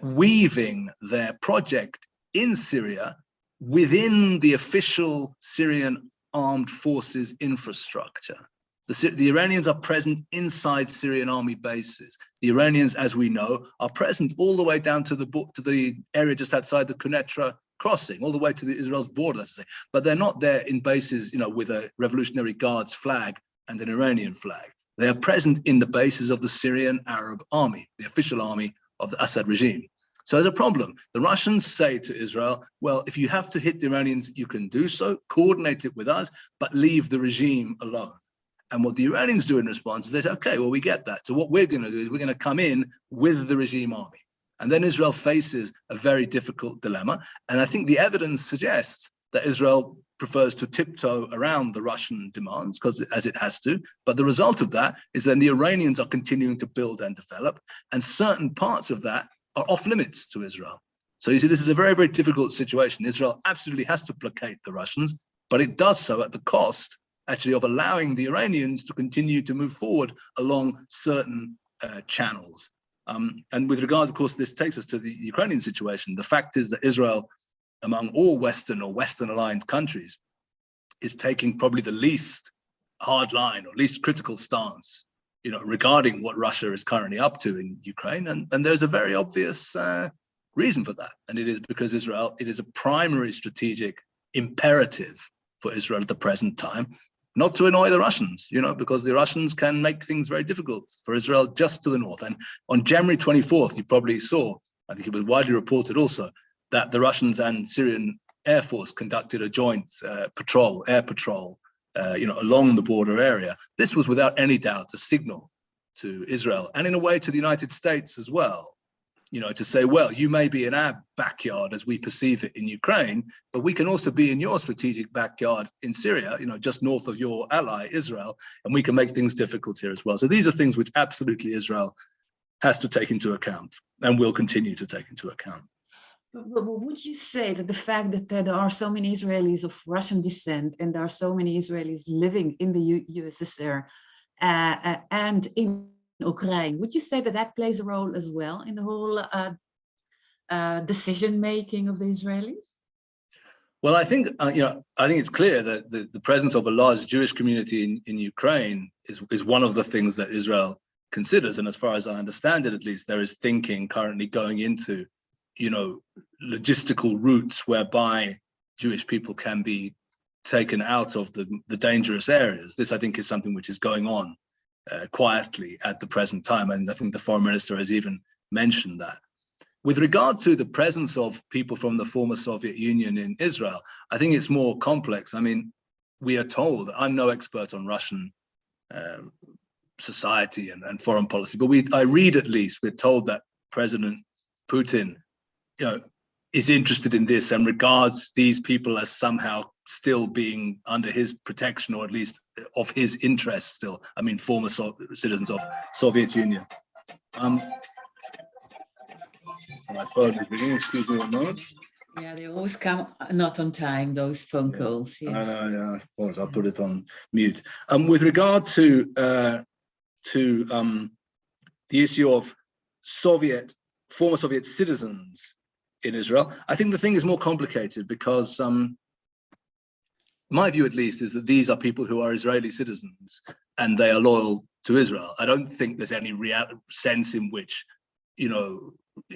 weaving their project in Syria within the official Syrian armed forces infrastructure. The Iranians are present inside Syrian army bases. The Iranians, as we know, are present all the way down to the area just outside the Quneitra crossing, all the way to Israel's border, let's say. But they're not there in bases, with a Revolutionary Guards flag and an Iranian flag. They are present in the bases of the Syrian Arab army, the official army of the Assad regime. So there's a problem. The Russians say to Israel, well, if you have to hit the Iranians, you can do so, coordinate it with us, but leave the regime alone. And what the Iranians do in response is they say, okay, well, we get that. So what we're going to do is we're going to come in with the regime army. And then Israel faces a very difficult dilemma. And I think the evidence suggests that Israel prefers to tiptoe around the Russian demands, because as it has to. But the result of that is then the Iranians are continuing to build and develop, and certain parts of that are off limits to Israel. So you see, this is a very, very difficult situation. Israel absolutely has to placate the Russians, but it does so at the cost, actually, of allowing the Iranians to continue to move forward along certain channels. And with regard, of course, this takes us to the Ukrainian situation. The fact is that Israel, among all Western or Western-aligned countries, is taking probably the least hard line or least critical stance, regarding what Russia is currently up to in Ukraine. And there's a very obvious reason for that. And it is because it is a primary strategic imperative for Israel at the present time, not to annoy the Russians, because the Russians can make things very difficult for Israel just to the north. And on January 24th, you probably saw, I think it was widely reported also, that the Russians and Syrian Air Force conducted a joint air patrol, along the border area. This was without any doubt a signal to Israel, and in a way to the United States as well, to say, well, you may be in our backyard as we perceive it in Ukraine, but we can also be in your strategic backyard in Syria, just north of your ally, Israel, and we can make things difficult here as well. So these are things which absolutely Israel has to take into account and will continue to take into account. But would you say that the fact that there are so many Israelis of Russian descent and there are so many Israelis living in the USSR and in Ukraine, would you say that that plays a role as well in the whole decision-making of the Israelis? Well, I think it's clear that the presence of a large Jewish community in Ukraine is one of the things that Israel considers. And as far as I understand it, at least, there is thinking currently going into logistical routes whereby Jewish people can be taken out of the dangerous areas. This, I think, is something which is going on quietly at the present time. And I think the foreign minister has even mentioned that. With regard to the presence of people from the former Soviet Union in Israel, I think it's more complex. I mean, we are told, I'm no expert on Russian society and foreign policy, but I read, at least, we're told that President Putin is interested in this and regards these people as somehow still being under his protection, or at least of his interest still. I mean, former citizens of Soviet Union. My phone is ringing, excuse me a moment. Yeah, they always come not on time, those phone calls. Yes. I know, yeah, of course, I'll put it on mute. With regard to the issue of former Soviet citizens in Israel, I think the thing is more complicated because my view, at least, is that these are people who are Israeli citizens and they are loyal to Israel. I don't think there's any real sense in which,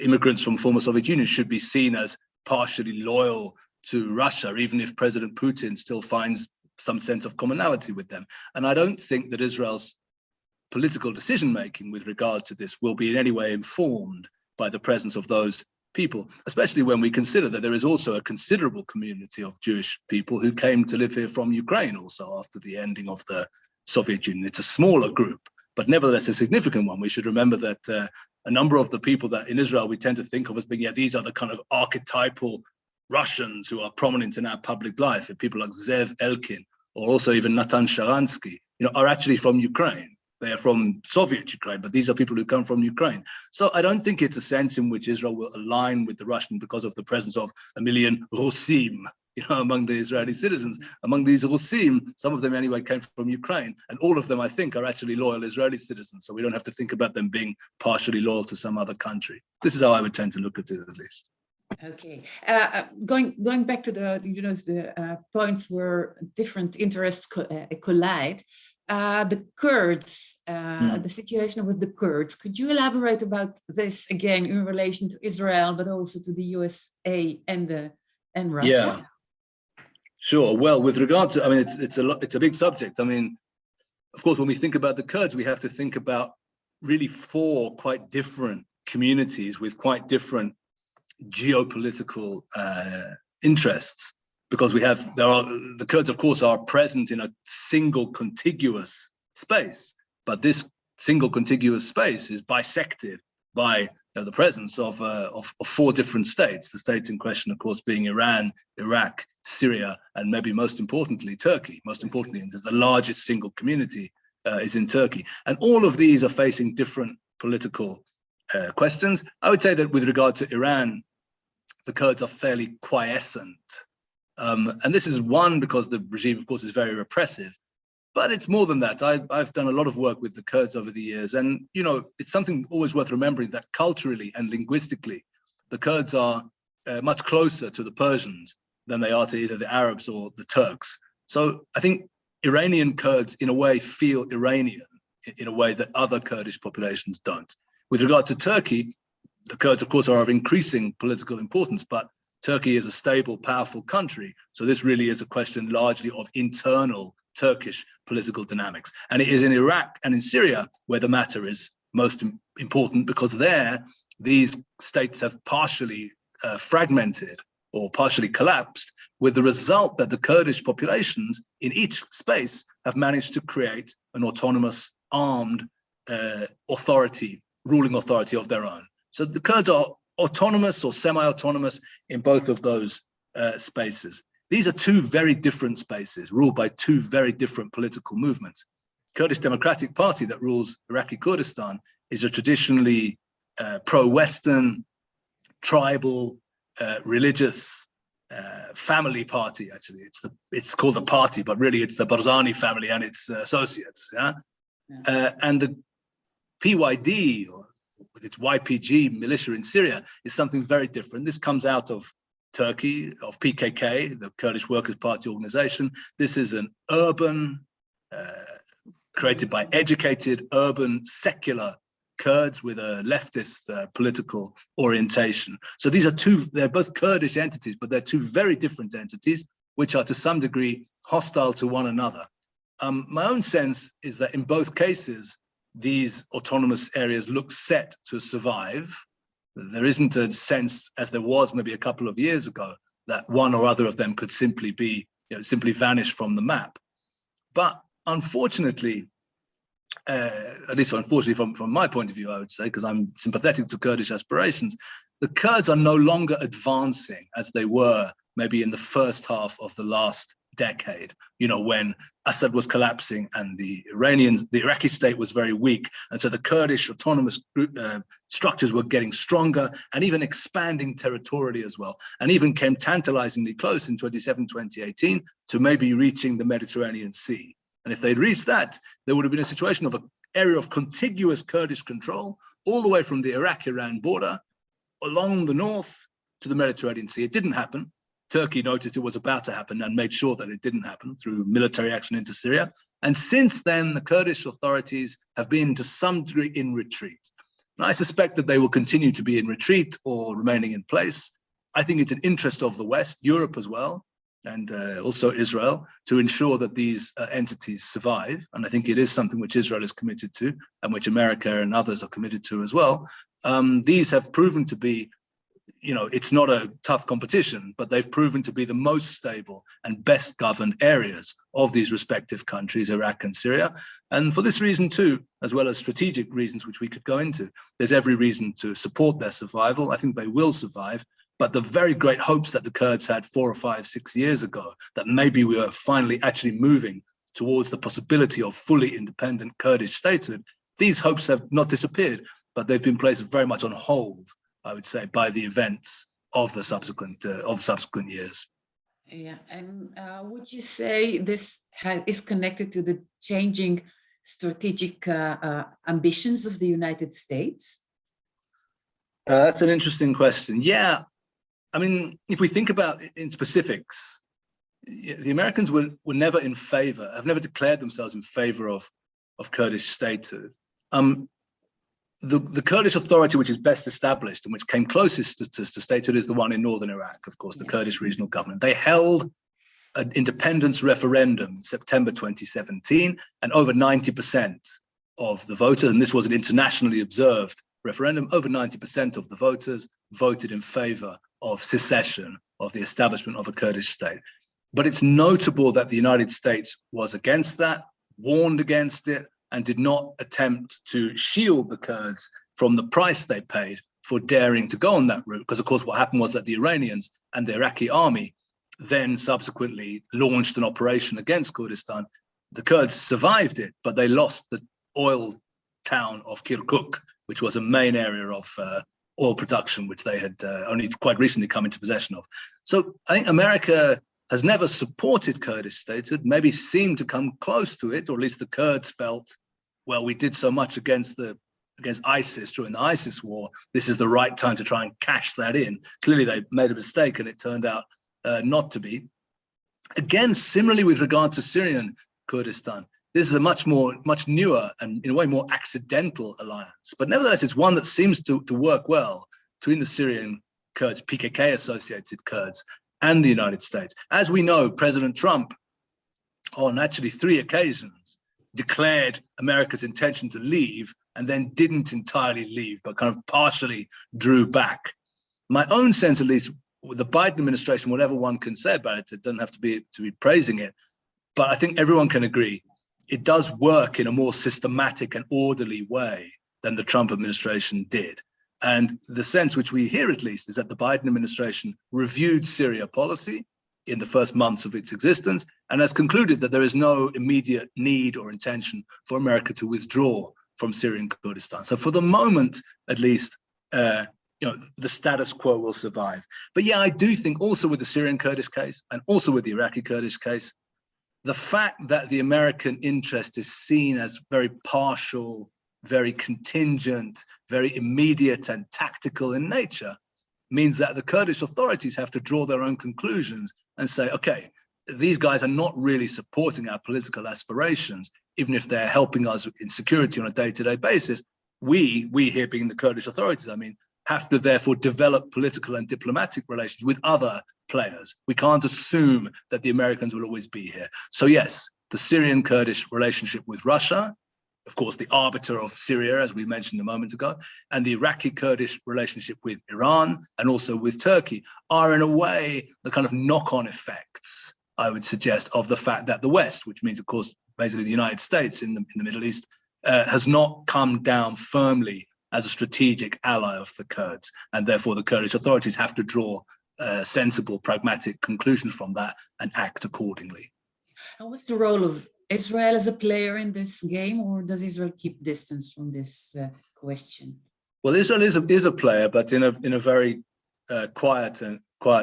immigrants from former Soviet Union should be seen as partially loyal to Russia, even if President Putin still finds some sense of commonality with them. And I don't think that Israel's political decision-making with regard to this will be in any way informed by the presence of those people, especially when we consider that there is also a considerable community of Jewish people who came to live here from Ukraine also after the ending of the Soviet Union. It's a smaller group, but nevertheless a significant one. We should remember that a number of the people that in Israel we tend to think of as being, yeah, these are the kind of archetypal Russians who are prominent in our public life, and people like Zev Elkin or also even Natan Sharansky, are actually from Ukraine. They are from Soviet Ukraine, but these are people who come from Ukraine. So I don't think it's a sense in which Israel will align with the Russian because of the presence of a million Rusim, among the Israeli citizens. Among these Rusim, some of them anyway came from Ukraine, and all of them, I think, are actually loyal Israeli citizens. So we don't have to think about them being partially loyal to some other country. This is how I would tend to look at it, at least. Okay, going back to the points where different interests collide. The Kurds, the situation with the Kurds. Could you elaborate about this again in relation to Israel, but also to the USA and Russia? Yeah, sure. Well, with regard to, it's a big subject. Of course, when we think about the Kurds, we have to think about really four quite different communities with quite different geopolitical interests. Because the Kurds, of course, are present in a single contiguous space, but this single contiguous space is bisected by the presence of four different states. The states in question, of course, being Iran, Iraq, Syria, and maybe most importantly, Turkey. Most importantly, the largest single community is in Turkey. And all of these are facing different political questions. I would say that with regard to Iran, the Kurds are fairly quiescent. And this is one, because the regime, of course, is very repressive, but it's more than that. I've done a lot of work with the Kurds over the years, and it's something always worth remembering that culturally and linguistically, the Kurds are much closer to the Persians than they are to either the Arabs or the Turks. So I think Iranian Kurds, in a way, feel Iranian in a way that other Kurdish populations don't. With regard to Turkey, the Kurds, of course, are of increasing political importance, but Turkey is a stable, powerful country. So this really is a question largely of internal Turkish political dynamics. And it is in Iraq and in Syria where the matter is most important, because there, these states have partially fragmented or partially collapsed, with the result that the Kurdish populations in each space have managed to create an autonomous, armed ruling authority of their own. So the Kurds are autonomous or semi-autonomous in both of those spaces. These are two very different spaces ruled by two very different political movements. Kurdish Democratic Party that rules Iraqi Kurdistan is a traditionally pro-Western, tribal, religious family party. Actually, it's called a party, but really it's the Barzani family and its associates. And the PYD, or with its YPG militia in Syria, is something very different. This comes out of Turkey, of PKK, the Kurdish Workers' Party organization. This is an urban, created by educated, urban, secular Kurds with a leftist political orientation. So these are they're both Kurdish entities, but they're two very different entities, which are to some degree hostile to one another. My own sense is that in both cases, these autonomous areas look set to survive. There isn't a sense, as there was maybe a couple of years ago, that one or other of them could simply vanish from the map. But unfortunately, at least unfortunately from my point of view, I would say, because I'm sympathetic to Kurdish aspirations, the Kurds are no longer advancing as they were maybe in the first half of the last decade, when Assad was collapsing and the Iraqi state was very weak. And so the Kurdish autonomous structures were getting stronger and even expanding territorially as well, and even came tantalizingly close in 2018 to maybe reaching the Mediterranean Sea. And if they'd reached that, there would have been a situation of an area of contiguous Kurdish control all the way from the Iraq-Iran border along the north to the Mediterranean Sea. It didn't happen. Turkey noticed it was about to happen and made sure that it didn't happen through military action into Syria. And since then, the Kurdish authorities have been to some degree in retreat. And I suspect that they will continue to be in retreat or remaining in place I think it's an interest of the West, Europe as well, and also Israel, to ensure that these entities survive. And I think it is something which Israel is committed to, and which America and others are committed to as well. These have proven to be, it's not a tough competition, but they've proven to be the most stable and best governed areas of these respective countries, Iraq and Syria. And for this reason too, as well as strategic reasons, which we could go into, there's every reason to support their survival. I think they will survive. But the very great hopes that the Kurds had 4 or 5, 6 years ago, that maybe we were finally actually moving towards the possibility of fully independent Kurdish statehood, these hopes have not disappeared, but they've been placed very much on hold, I would say, by the events of the subsequent years. Yeah, and would you say this is connected to the changing strategic ambitions of the United States? That's an interesting question. Yeah. I mean, if we think about it in specifics, the Americans were never in favor, have never declared themselves in favor of Kurdish statehood. The Kurdish authority, which is best established and which came closest to statehood, is the one in northern Iraq, of course, the Kurdish regional government. They held an independence referendum in September 2017, and over 90% of the voters, and this was an internationally observed referendum, over 90% of the voters voted in favor of secession, of the establishment of a Kurdish state. But it's notable that the United States was against that, warned against it, and did not attempt to shield the Kurds from the price they paid for daring to go on that route. Because of course, what happened was that the Iranians and the Iraqi army then subsequently launched an operation against Kurdistan. The Kurds survived it, but they lost the oil town of Kirkuk, which was a main area of oil production, which they had only quite recently come into possession of. So I think America has never supported Kurdish statehood, maybe seemed to come close to it, or at least the Kurds felt, well, we did so much against ISIS during the ISIS war, this is the right time to try and cash that in. Clearly they made a mistake and it turned out not to be. Again, similarly with regard to Syrian Kurdistan, this is a much newer and in a way more accidental alliance. But nevertheless, it's one that seems to work well between the Syrian Kurds, PKK-associated Kurds, and the United States. As we know, President Trump, on actually 3 occasions, declared America's intention to leave and then didn't entirely leave, but kind of partially drew back. My own sense, at least, with the Biden administration, whatever one can say about it, it doesn't have to be praising it, but I think everyone can agree it does work in a more systematic and orderly way than the Trump administration did. And the sense which we hear, at least, is that the Biden administration reviewed Syria policy in the first months of its existence and has concluded that there is no immediate need or intention for America to withdraw from Syrian Kurdistan. So for the moment, at least, the status quo will survive. But yeah, I do think also with the Syrian Kurdish case and also with the Iraqi Kurdish case, the fact that the American interest is seen as very partial, very contingent, very immediate and tactical in nature means that the Kurdish authorities have to draw their own conclusions and say, okay, these guys are not really supporting our political aspirations, even if they're helping us in security on a day-to-day basis. We here being the Kurdish authorities, I mean, have to therefore develop political and diplomatic relations with other players. We can't assume that the Americans will always be here. So yes, the Syrian Kurdish relationship with Russia, of course, the arbiter of Syria, as we mentioned a moment ago, and the Iraqi Kurdish relationship with Iran and also with Turkey are in a way the kind of knock-on effects, I would suggest, of the fact that the West, which means, of course, basically the United States in the Middle East, has not come down firmly as a strategic ally of the Kurds. And therefore, the Kurdish authorities have to draw sensible, pragmatic conclusions from that and act accordingly. And what's the role of Israel as a player in this game, or does Israel keep distance from this question? Well, Israel is a player, but in a very quiet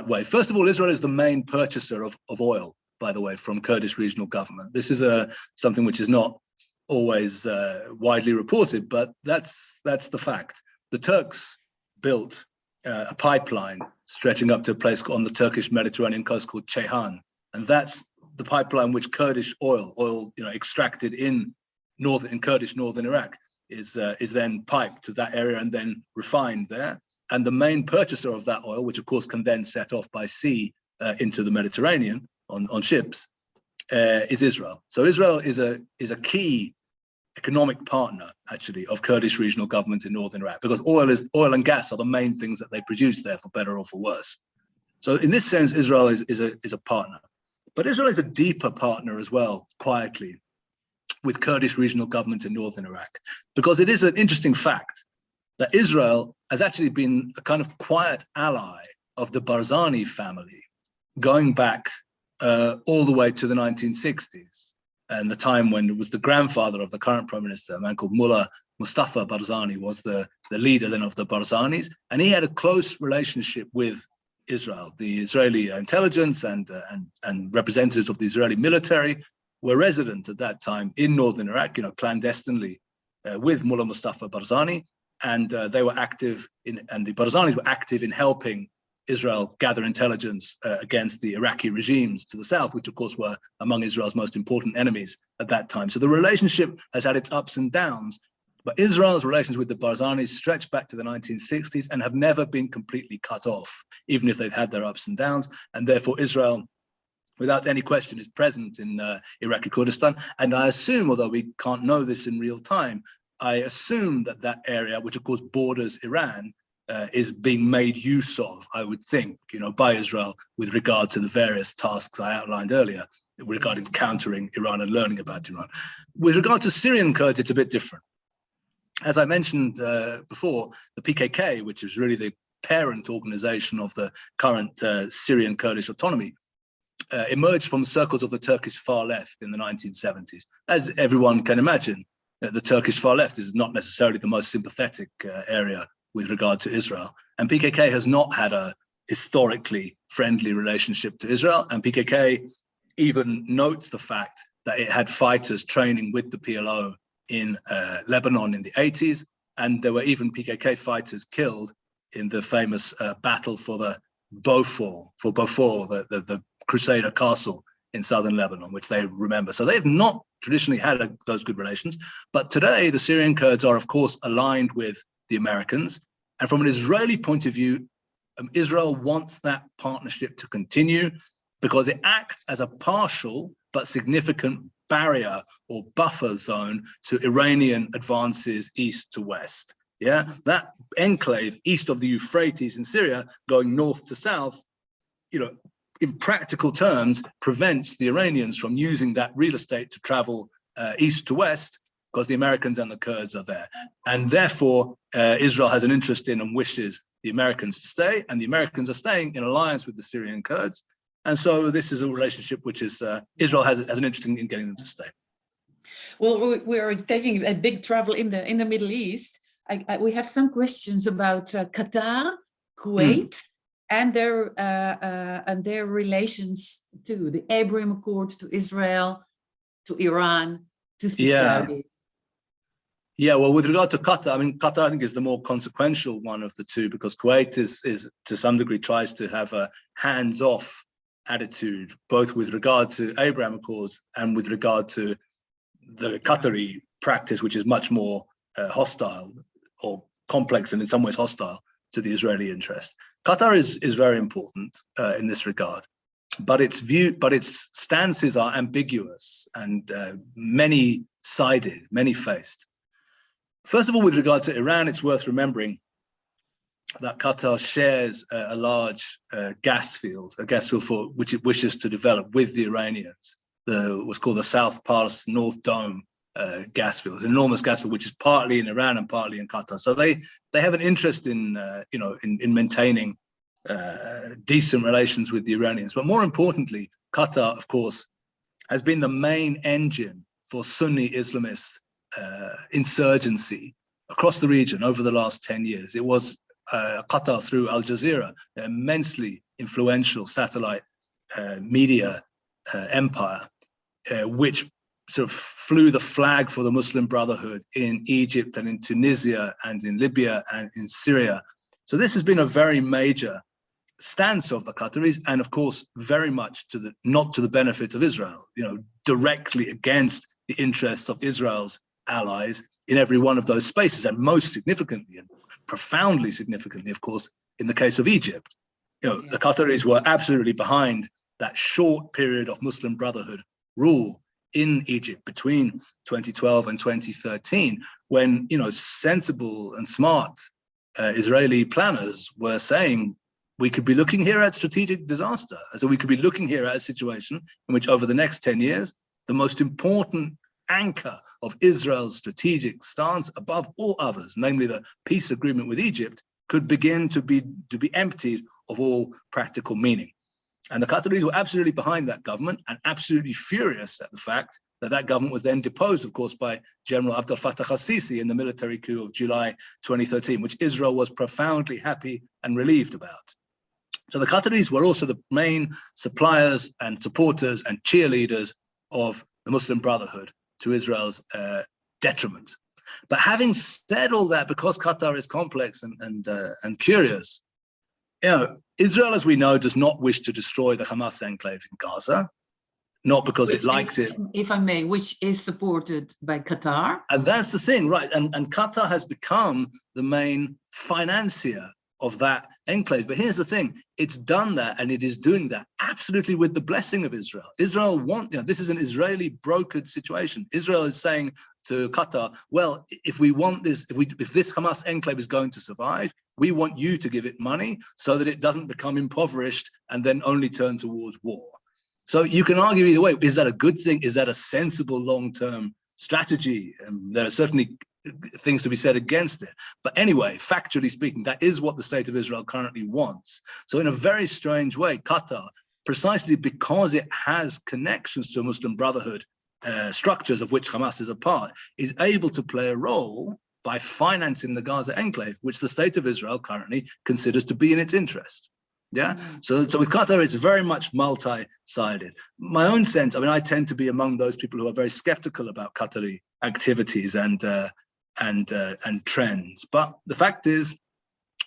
way. First of all, Israel is the main purchaser of oil, by the way, from Kurdish regional government. This is something which is not always widely reported, but that's the fact. The Turks built a pipeline stretching up to a place on the Turkish Mediterranean coast called Ceyhan, and that's the pipeline which Kurdish oil extracted in Kurdish northern Iraq is then piped to that area and then refined there. And the main purchaser of that oil, which of course can then set off by sea into the Mediterranean on ships, is Israel. So Israel is a key economic partner, actually, of Kurdish regional government in northern Iraq, because oil and gas are the main things that they produce there, for better or for worse. So in this sense, Israel is a partner. But Israel is a deeper partner as well, quietly, with Kurdish regional government in northern Iraq, because it is an interesting fact that Israel has actually been a kind of quiet ally of the Barzani family going back all the way to the 1960s, and the time when it was the grandfather of the current prime minister, a man called Mullah Mustafa Barzani, was the leader then of the Barzanis, and he had a close relationship with Israel. The Israeli intelligence and representatives of the Israeli military were resident at that time in northern Iraq, clandestinely with Mullah Mustafa Barzani, and they were active and the Barzanis were active in helping Israel gather intelligence against the Iraqi regimes to the south, which of course were among Israel's most important enemies at that time. So the relationship has had its ups and downs, but Israel's relations with the Barzanis stretch back to the 1960s and have never been completely cut off, even if they've had their ups and downs. And therefore Israel, without any question, is present in Iraqi Kurdistan. And I assume, although we can't know this in real time, I assume that area, which of course borders Iran, is being made use of, I would think, by Israel with regard to the various tasks I outlined earlier regarding countering Iran and learning about Iran. With regard to Syrian Kurds, it's a bit different. As I mentioned before, the PKK, which is really the parent organization of the current Syrian Kurdish autonomy, emerged from circles of the Turkish far left in the 1970s. As everyone can imagine, the Turkish far left is not necessarily the most sympathetic area with regard to Israel. And PKK has not had a historically friendly relationship to Israel. And PKK even notes the fact that it had fighters training with the PLO in Lebanon in the 80s. And there were even PKK fighters killed in the famous battle for the Beaufort, the Crusader castle in southern Lebanon, which they remember. So they've not traditionally had those good relations. But today, the Syrian Kurds are, of course, aligned with the Americans. And from an Israeli point of view, Israel wants that partnership to continue because it acts as a partial but significant barrier or buffer zone to Iranian advances east to west. Yeah, that enclave east of the Euphrates in Syria, going north to south, in practical terms, prevents the Iranians from using that real estate to travel east to west, because the Americans and the Kurds are there. And therefore, Israel has an interest in and wishes the Americans to stay, and the Americans are staying in alliance with the Syrian Kurds. And so this is a relationship which is, Israel has an interest in getting them to stay. Well, we are taking a big travel in the Middle East. We have some questions about Qatar, Kuwait, and their relations to the Abraham Accord, to Israel, to Iran, to Saudi. Yeah, well, with regard to Qatar, Qatar, I think, is the more consequential one of the two, because Kuwait is to some degree tries to have a hands-off attitude, both with regard to Abraham Accords and with regard to the Qatari practice, which is much more hostile or complex and in some ways hostile to the Israeli interest. Qatar is very important in this regard, but its stances are ambiguous and many-sided, many-faced. First of all, with regard to Iran, it's worth remembering that Qatar shares a large gas field for which it wishes to develop with the Iranians, what's called the South Pars North Dome gas field, an enormous gas field, which is partly in Iran and partly in Qatar. So they have an interest in maintaining decent relations with the Iranians. But more importantly, Qatar, of course, has been the main engine for Sunni Islamist insurgency across the region over the last 10 years. It was Qatar, through Al Jazeera, an immensely influential satellite media empire, which sort of flew the flag for the Muslim Brotherhood in Egypt and in Tunisia and in Libya and in Syria. So this has been a very major stance of the Qataris, and of course, very much not to the benefit of Israel, directly against the interests of Israel's allies in every one of those spaces, and most significantly and profoundly significantly, of course, in the case of Egypt. The Qataris were absolutely behind that short period of Muslim Brotherhood rule in Egypt between 2012 and 2013, when sensible and smart Israeli planners were saying we could be looking here at strategic disaster. So we could be looking here at a situation in which over the next 10 years, the most important anchor of Israel's strategic stance above all others, namely the peace agreement with Egypt, could begin to be emptied of all practical meaning. And the Qataris were absolutely behind that government and absolutely furious at the fact that that government was then deposed, of course, by General Abdel Fattah al-Sisi in the military coup of July 2013, which Israel was profoundly happy and relieved about. So the Qataris were also the main suppliers and supporters and cheerleaders of the Muslim Brotherhood to Israel's detriment. But having said all that, because Qatar is complex and curious, Israel, as we know, does not wish to destroy the Hamas enclave in Gaza, not because it likes it. If I may, which is supported by Qatar. And that's the thing, right? And Qatar has become the main financier of that enclave. But here's the thing, it's done that, and it is doing that absolutely with the blessing of Israel. Israel this is an Israeli brokered situation. Israel is saying to Qatar, well, if we want this, if this Hamas enclave is going to survive, we want you to give it money so that it doesn't become impoverished and then only turn towards war. So you can argue either way. Is that a good thing? Is that a sensible long-term strategy? There are certainly things to be said against it. But anyway, factually speaking, that is what the state of Israel currently wants. So in a very strange way, Qatar, precisely because it has connections to Muslim Brotherhood structures of which Hamas is a part, is able to play a role by financing the Gaza enclave, which the state of Israel currently considers to be in its interest. Yeah. So with Qatar, it's very much multi-sided. My own sense, I tend to be among those people who are very skeptical about Qatari activities and trends. But the fact is,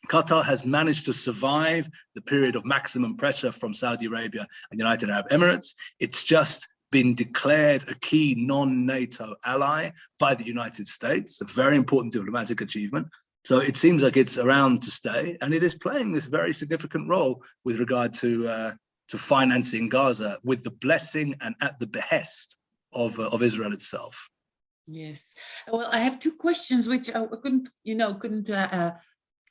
Qatar has managed to survive the period of maximum pressure from Saudi Arabia and the United Arab Emirates. It's just been declared a key non-NATO ally by the United States, a very important diplomatic achievement. So it seems like it's around to stay, and it is playing this very significant role with regard to financing Gaza, with the blessing and at the behest of Israel itself. Yes. Well, I have two questions which I couldn't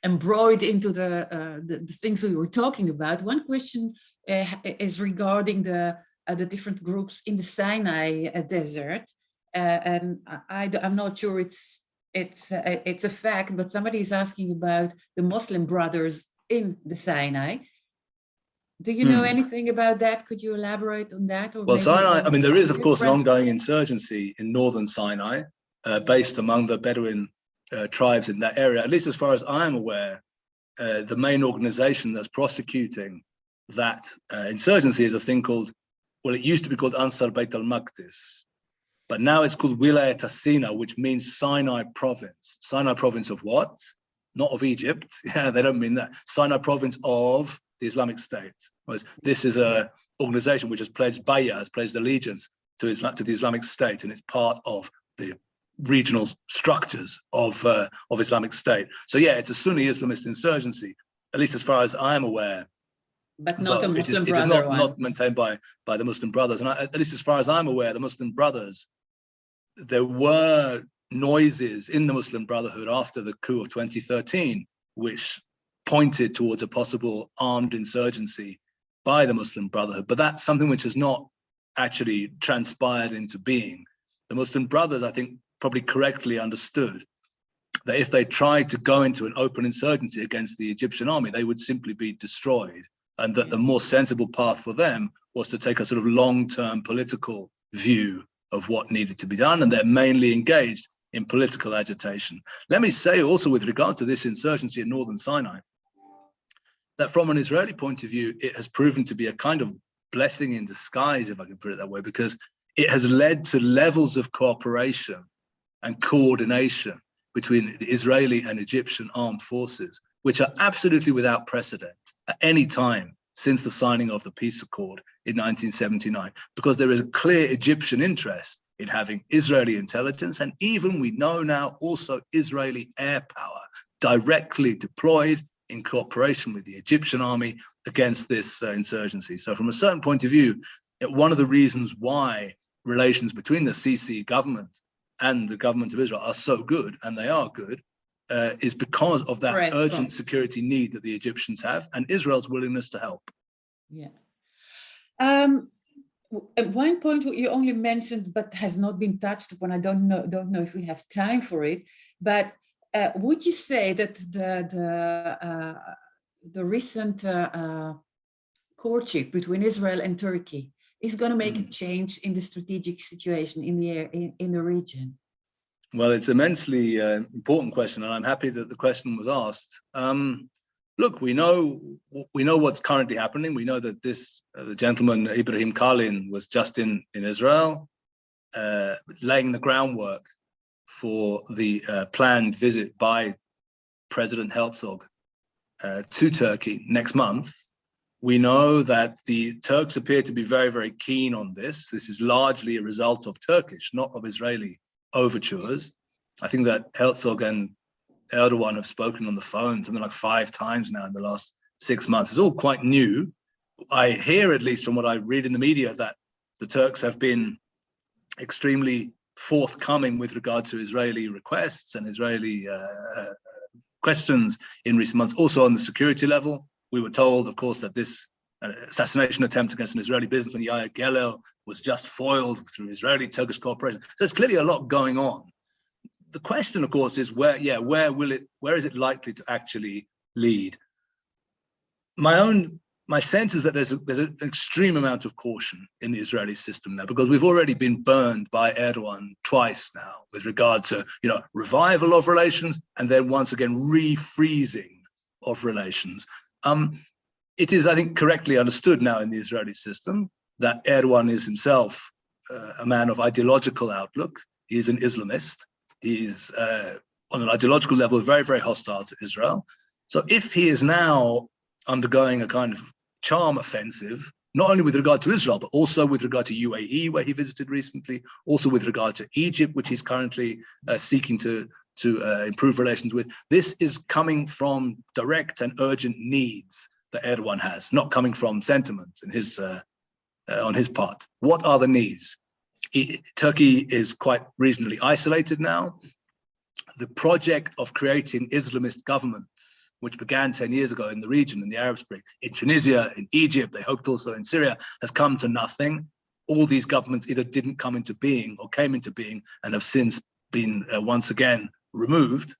embroider into the things we were talking about. One question is regarding the different groups in the Sinai desert, and I'm not sure it's a fact, but somebody is asking about the Muslim Brothers in the Sinai. Do you know anything about that? Could you elaborate on that? Or well, Sinai, there is, of course, an ongoing insurgency in northern Sinai, based among the Bedouin tribes in that area. At least as far as I am aware, the main organization that's prosecuting that insurgency is a thing called, well, it used to be called Ansar Beit al-Maqdis, but now it's called Wilayat Sinai, which means Sinai province. Sinai province of what? Not of Egypt. Yeah, they don't mean that. Sinai province of the Islamic State. This is an organization which has pledged bay'ah, has pledged allegiance to the Islamic State, and it's part of the regional structures of Islamic State. So yeah, it's a Sunni Islamist insurgency, at least as far as I am aware. But not a Muslim It is not maintained by the Muslim Brothers. And at least as far as I'm aware, the Muslim Brothers, there were noises in the Muslim Brotherhood after the coup of 2013, which pointed towards a possible armed insurgency by the Muslim Brotherhood. But that's something which has not actually transpired into being. The Muslim Brothers, I think, probably correctly understood that if they tried to go into an open insurgency against the Egyptian army, they would simply be destroyed. And that the more sensible path for them was to take a sort of long-term political view of what needed to be done. And they're mainly engaged in political agitation. Let me say also with regard to this insurgency in northern Sinai, that from an Israeli point of view, it has proven to be a kind of blessing in disguise, if I can put it that way, because it has led to levels of cooperation and coordination between the Israeli and Egyptian armed forces, which are absolutely without precedent at any time since the signing of the peace accord in 1979, because there is a clear Egyptian interest in having Israeli intelligence, and even we know now also Israeli air power, directly deployed in cooperation with the Egyptian army against this insurgency. So from a certain point of view, one of the reasons why relations between the Sisi government and the government of Israel are so good, and they are good, is because of that urgent security need that the Egyptians have and Israel's willingness to help. Yeah. At one point you only mentioned, but has not been touched upon. I don't know if we have time for it. But would you say that the recent courtship between Israel and Turkey is going to make a change in the strategic situation in the region? Well, it's an immensely important question, and I'm happy that the question was asked. Look, we know what's currently happening. We know that the gentleman Ibrahim Kalin was just in Israel, laying the groundwork for the planned visit by President Herzog to Turkey next month. We know that the Turks appear to be very, very keen on this. This is largely a result of Turkish, not of Israeli overtures. I think that Herzog and Erdogan have spoken on the phone something like 5 times now in the last 6 months. It's all quite new. I hear, at least from what I read in the media, that the Turks have been extremely forthcoming with regard to Israeli requests and Israeli questions in recent months. Also on the security level, we were told, of course, that this assassination attempt against an Israeli businessman, Yair Geller, was just foiled through Israeli-Turkish cooperation. So there's clearly a lot going on. The question, of course, is where is it likely to actually lead? My sense is that there's an extreme amount of caution in the Israeli system now, because we've already been burned by Erdogan twice now with regard to revival of relations and then once again refreezing of relations. It is, I think, correctly understood now in the Israeli system that Erdogan is himself a man of ideological outlook. He is an Islamist. He's on an ideological level very, very hostile to Israel. So if he is now undergoing a kind of charm offensive, not only with regard to Israel, but also with regard to UAE, where he visited recently, also with regard to Egypt, which he's currently seeking to improve relations with, this is coming from direct and urgent needs that Erdogan has, not coming from sentiment on his part. What are the needs? Turkey is quite reasonably isolated now. The project of creating Islamist governments, which began 10 years ago in the region, in the Arab Spring, in Tunisia, in Egypt, they hoped also in Syria, has come to nothing. All these governments either didn't come into being or came into being and have since been once again removed.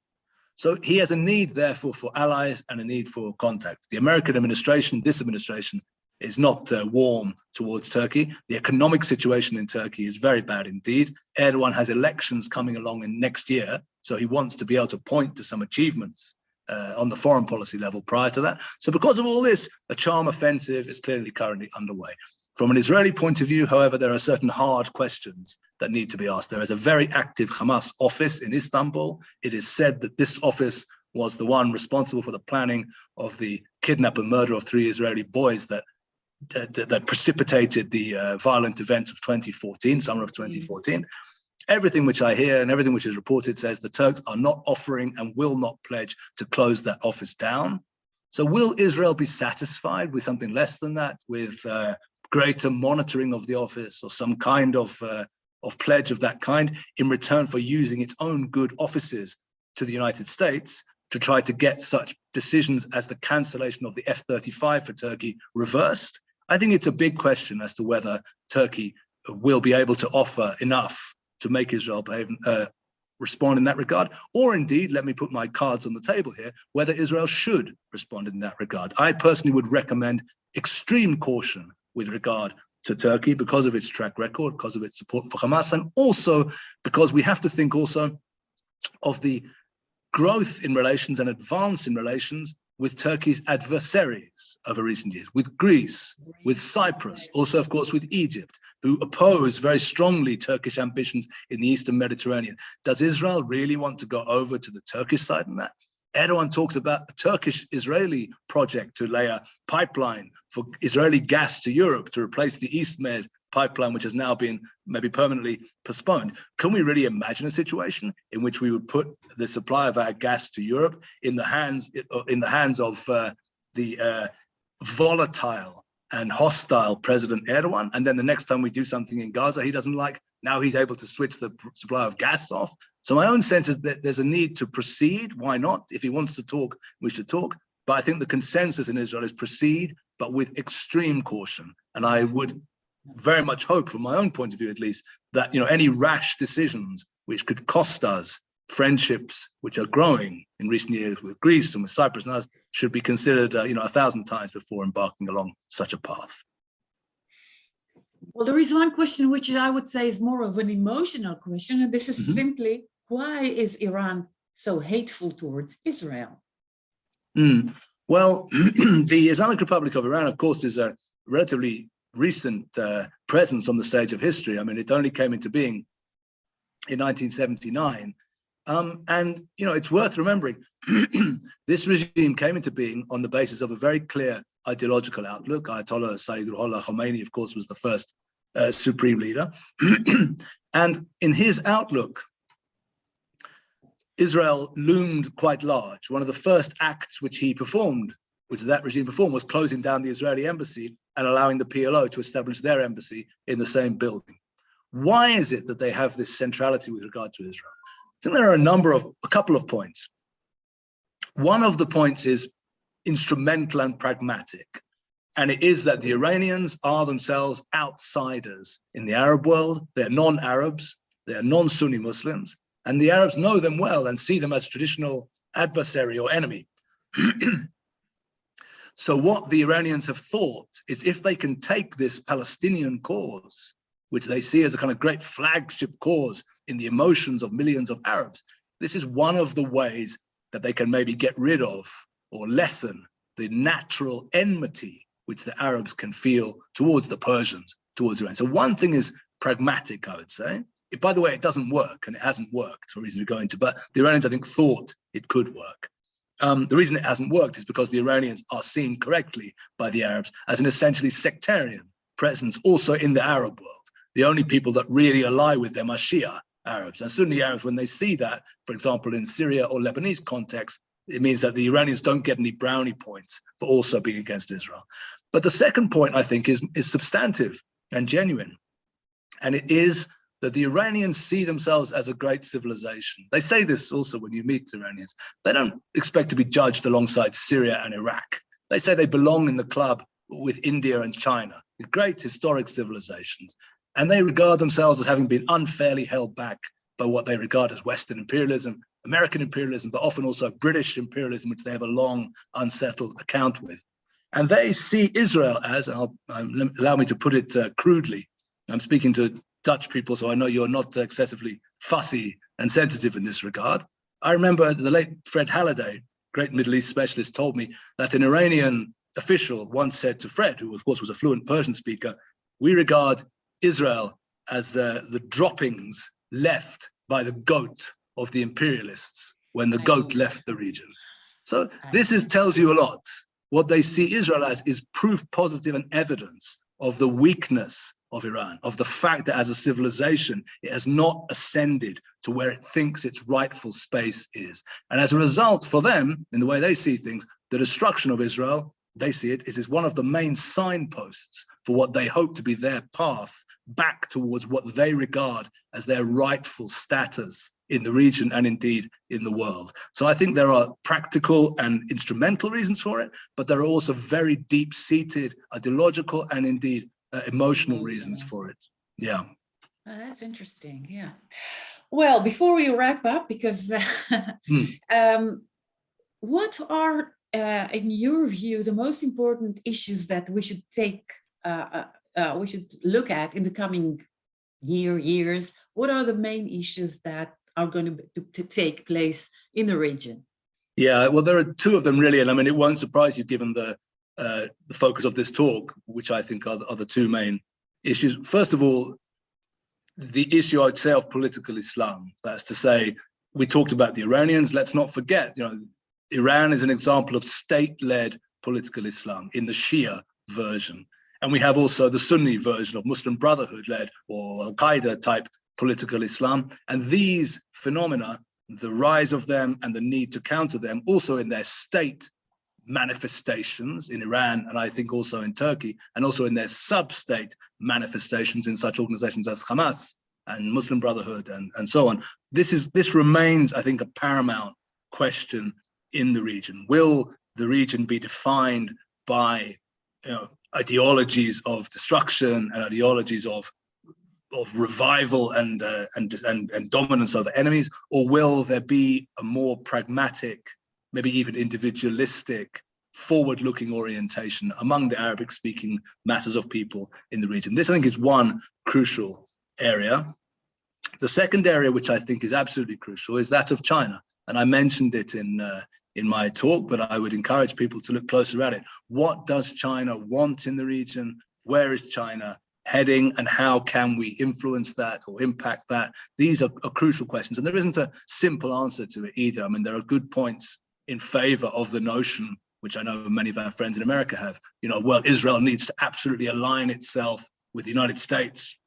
So he has a need, therefore, for allies and a need for contact. The American administration, this administration, is not warm towards Turkey. The economic situation in Turkey is very bad indeed. Erdogan has elections coming along in next year, so he wants to be able to point to some achievements on the foreign policy level prior to that. So because of all this, a charm offensive is clearly currently underway. From an Israeli point of view, however, there are certain hard questions that need to be asked. There is a very active Hamas office in Istanbul. It is said that this office was the one responsible for the planning of the kidnap and murder of 3 Israeli boys that precipitated the violent events of 2014, summer of 2014. Everything which I hear and everything which is reported says the Turks are not offering and will not pledge to close that office down. So will Israel be satisfied with something less than that, with greater monitoring of the office or some kind of pledge of that kind in return for using its own good offices to the United States to try to get such decisions as the cancellation of the F-35 for Turkey reversed? I think it's a big question as to whether Turkey will be able to offer enough to make Israel respond in that regard, or indeed, let me put my cards on the table here, whether Israel should respond in that regard. I personally would recommend extreme caution with regard to Turkey because of its track record, because of its support for Hamas, and also because we have to think also of the growth in relations and advance in relations with Turkey's adversaries over recent years, with Greece, with Cyprus, also, of course, with Egypt, who oppose very strongly Turkish ambitions in the Eastern Mediterranean. Does Israel really want to go over to the Turkish side in that? Erdogan talks about a Turkish-Israeli project to lay a pipeline for Israeli gas to Europe to replace the East Med pipeline, which has now been maybe permanently postponed. Can we really imagine a situation in which we would put the supply of our gas to Europe in the hands of the volatile and hostile President Erdogan, and then the next time we do something in Gaza he doesn't like, now he's able to switch the supply of gas off? So my own sense is that there's a need to proceed. Why not? If he wants to talk, we should talk. But I think the consensus in Israel is proceed, but with extreme caution. And I would very much hope, from my own point of view at least, that any rash decisions which could cost us friendships which are growing in recent years with Greece and with Cyprus and others should be considered 1,000 times before embarking along such a path. Well, there is one question which I would say is more of an emotional question, and this is simply, why is Iran so hateful towards Israel? Well, the Islamic Republic of Iran, of course, is a relatively recent presence on the stage of history. I mean, it only came into being in 1979. And, it's worth remembering, this regime came into being on the basis of a very clear ideological outlook. Ayatollah Sayyid Ruhollah Khomeini, of course, was the first supreme leader. And in his outlook, Israel loomed quite large. One of the first acts which he performed, which that regime performed, was closing down the Israeli embassy and allowing the PLO to establish their embassy in the same building. Why is it that they have this centrality with regard to Israel? I think there are a couple of points. One of the points is instrumental and pragmatic. And it is that the Iranians are themselves outsiders in the Arab world. They're non-Arabs, they're non-Sunni Muslims, and the Arabs know them well and see them as traditional adversary or enemy. So what the Iranians have thought is, if they can take this Palestinian cause, which they see as a kind of great flagship cause in the emotions of millions of Arabs, this is one of the ways that they can maybe get rid of or lessen the natural enmity which the Arabs can feel towards the Persians, towards Iran. So one thing is pragmatic, I would say. By the way, it doesn't work, and it hasn't worked for reasons we go into, but the Iranians, I think, thought it could work. The reason it hasn't worked is because the Iranians are seen correctly by the Arabs as an essentially sectarian presence also in the Arab world. The only people that really ally with them are Shia Arabs. And Sunni Arabs, when they see that, for example, in Syria or Lebanese context, it means that the Iranians don't get any brownie points for also being against Israel. But the second point, I think, is substantive and genuine. And it is that the Iranians see themselves as a great civilization. They say this also when you meet Iranians. They don't expect to be judged alongside Syria and Iraq. They say they belong in the club with India and China, with great historic civilizations. And they regard themselves as having been unfairly held back by what they regard as Western imperialism, American imperialism, but often also British imperialism, which they have a long unsettled account with. And they see Israel as, allow me to put it crudely, I'm speaking to Dutch people, so I know you're not excessively fussy and sensitive in this regard. I remember the late Fred Halliday, great Middle East specialist, told me that an Iranian official once said to Fred, who of course was a fluent Persian speaker, we regard Israel as the droppings left by the goat of the imperialists when the goat left the region. So this tells you a lot. What they see Israel as is proof positive and evidence of the weakness of Iran, of the fact that as a civilization, it has not ascended to where it thinks its rightful space is. And as a result, for them, in the way they see things, the destruction of Israel, they see it is one of the main signposts for what they hope to be their path back towards what they regard as their rightful status in the region and indeed in the world. So I think there are practical and instrumental reasons for it, but there are also very deep-seated ideological and indeed emotional reasons for it. Yeah. Oh, that's interesting. Yeah. Well, before we wrap up, because what are, in your view, the most important issues that we should we should look at in the coming years? What are the main issues that are going to take place in the region? Yeah, well, there are two of them really, and I mean, it won't surprise you given the focus of this talk, which I think are the two main issues. First of all, the issue, I'd say, of political Islam. That's to say, we talked about the Iranians. Let's not forget, Iran is an example of state-led political Islam in the Shia version. And we have also the Sunni version of Muslim Brotherhood-led or Al-Qaeda type political Islam. And these phenomena, the rise of them and the need to counter them, also in their state manifestations in Iran, and I think also in Turkey, and also in their sub-state manifestations in such organizations as Hamas and Muslim Brotherhood and so on. This remains, I think, a paramount question in the region. Will the region be defined by ideologies of destruction and ideologies of revival and dominance over enemies, or will there be a more pragmatic, maybe even individualistic, forward-looking orientation among the Arabic-speaking masses of people in the region? This, I think, is one crucial area. The second area, which I think is absolutely crucial, is that of China. And I mentioned it in my talk, but I would encourage people to look closer at it. What does China want in the region? Where is China heading, and how can we influence that or impact that? These are crucial questions, and there isn't a simple answer to it either. I mean, there are good points in favor of the notion, which I know many of our friends in America have, well, Israel needs to absolutely align itself with the United States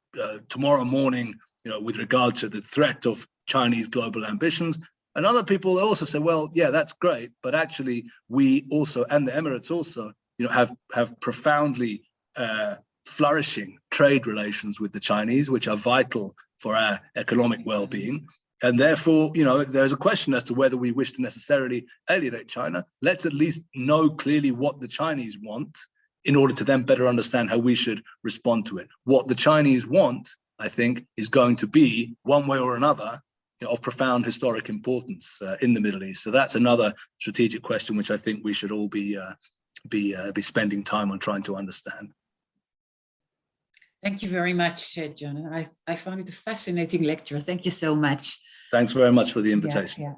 tomorrow morning, with regard to the threat of Chinese global ambitions. And other people also say, well, yeah, that's great, but actually we also, and the Emirates also, have profoundly flourishing trade relations with the Chinese, which are vital for our economic well-being. And therefore, there's a question as to whether we wish to necessarily alienate China. Let's at least know clearly what the Chinese want in order to then better understand how we should respond to it. What the Chinese want, I think, is going to be, one way or another, of profound historic importance in the Middle East. So that's another strategic question which I think we should all be spending time on trying to understand. Thank you very much, John. I found it a fascinating lecture. Thank you so much. Thanks very much for the invitation.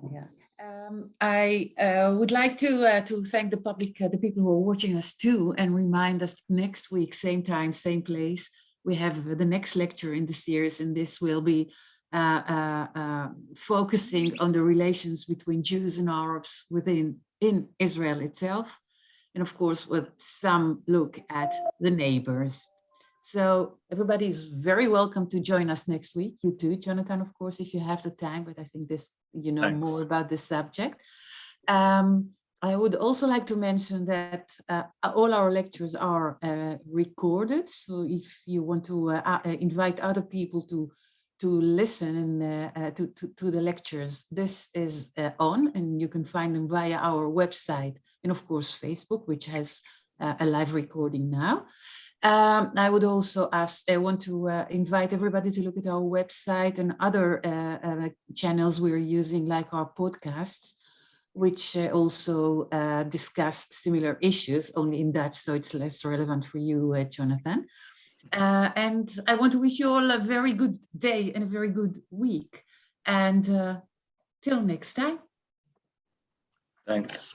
I would like to thank the public, the people who are watching us too, and remind us next week, same time, same place, we have the next lecture in the series, and this will be focusing on the relations between Jews and Arabs in Israel itself, and of course with some look at the neighbors. So everybody is very welcome to join us next week. You too, Jonathan, of course, if you have the time, but I think this, Thanks. more about this subject. I would also like to mention that all our lectures are recorded. So if you want to invite other people to listen and to the lectures, this is on, and you can find them via our website and of course Facebook, which has a live recording now. I would also want to invite everybody to look at our website and other channels we're using, like our podcasts, which also discuss similar issues, only in Dutch, so it's less relevant for you, Jonathan. And I want to wish you all a very good day and a very good week. And till next time. Thanks.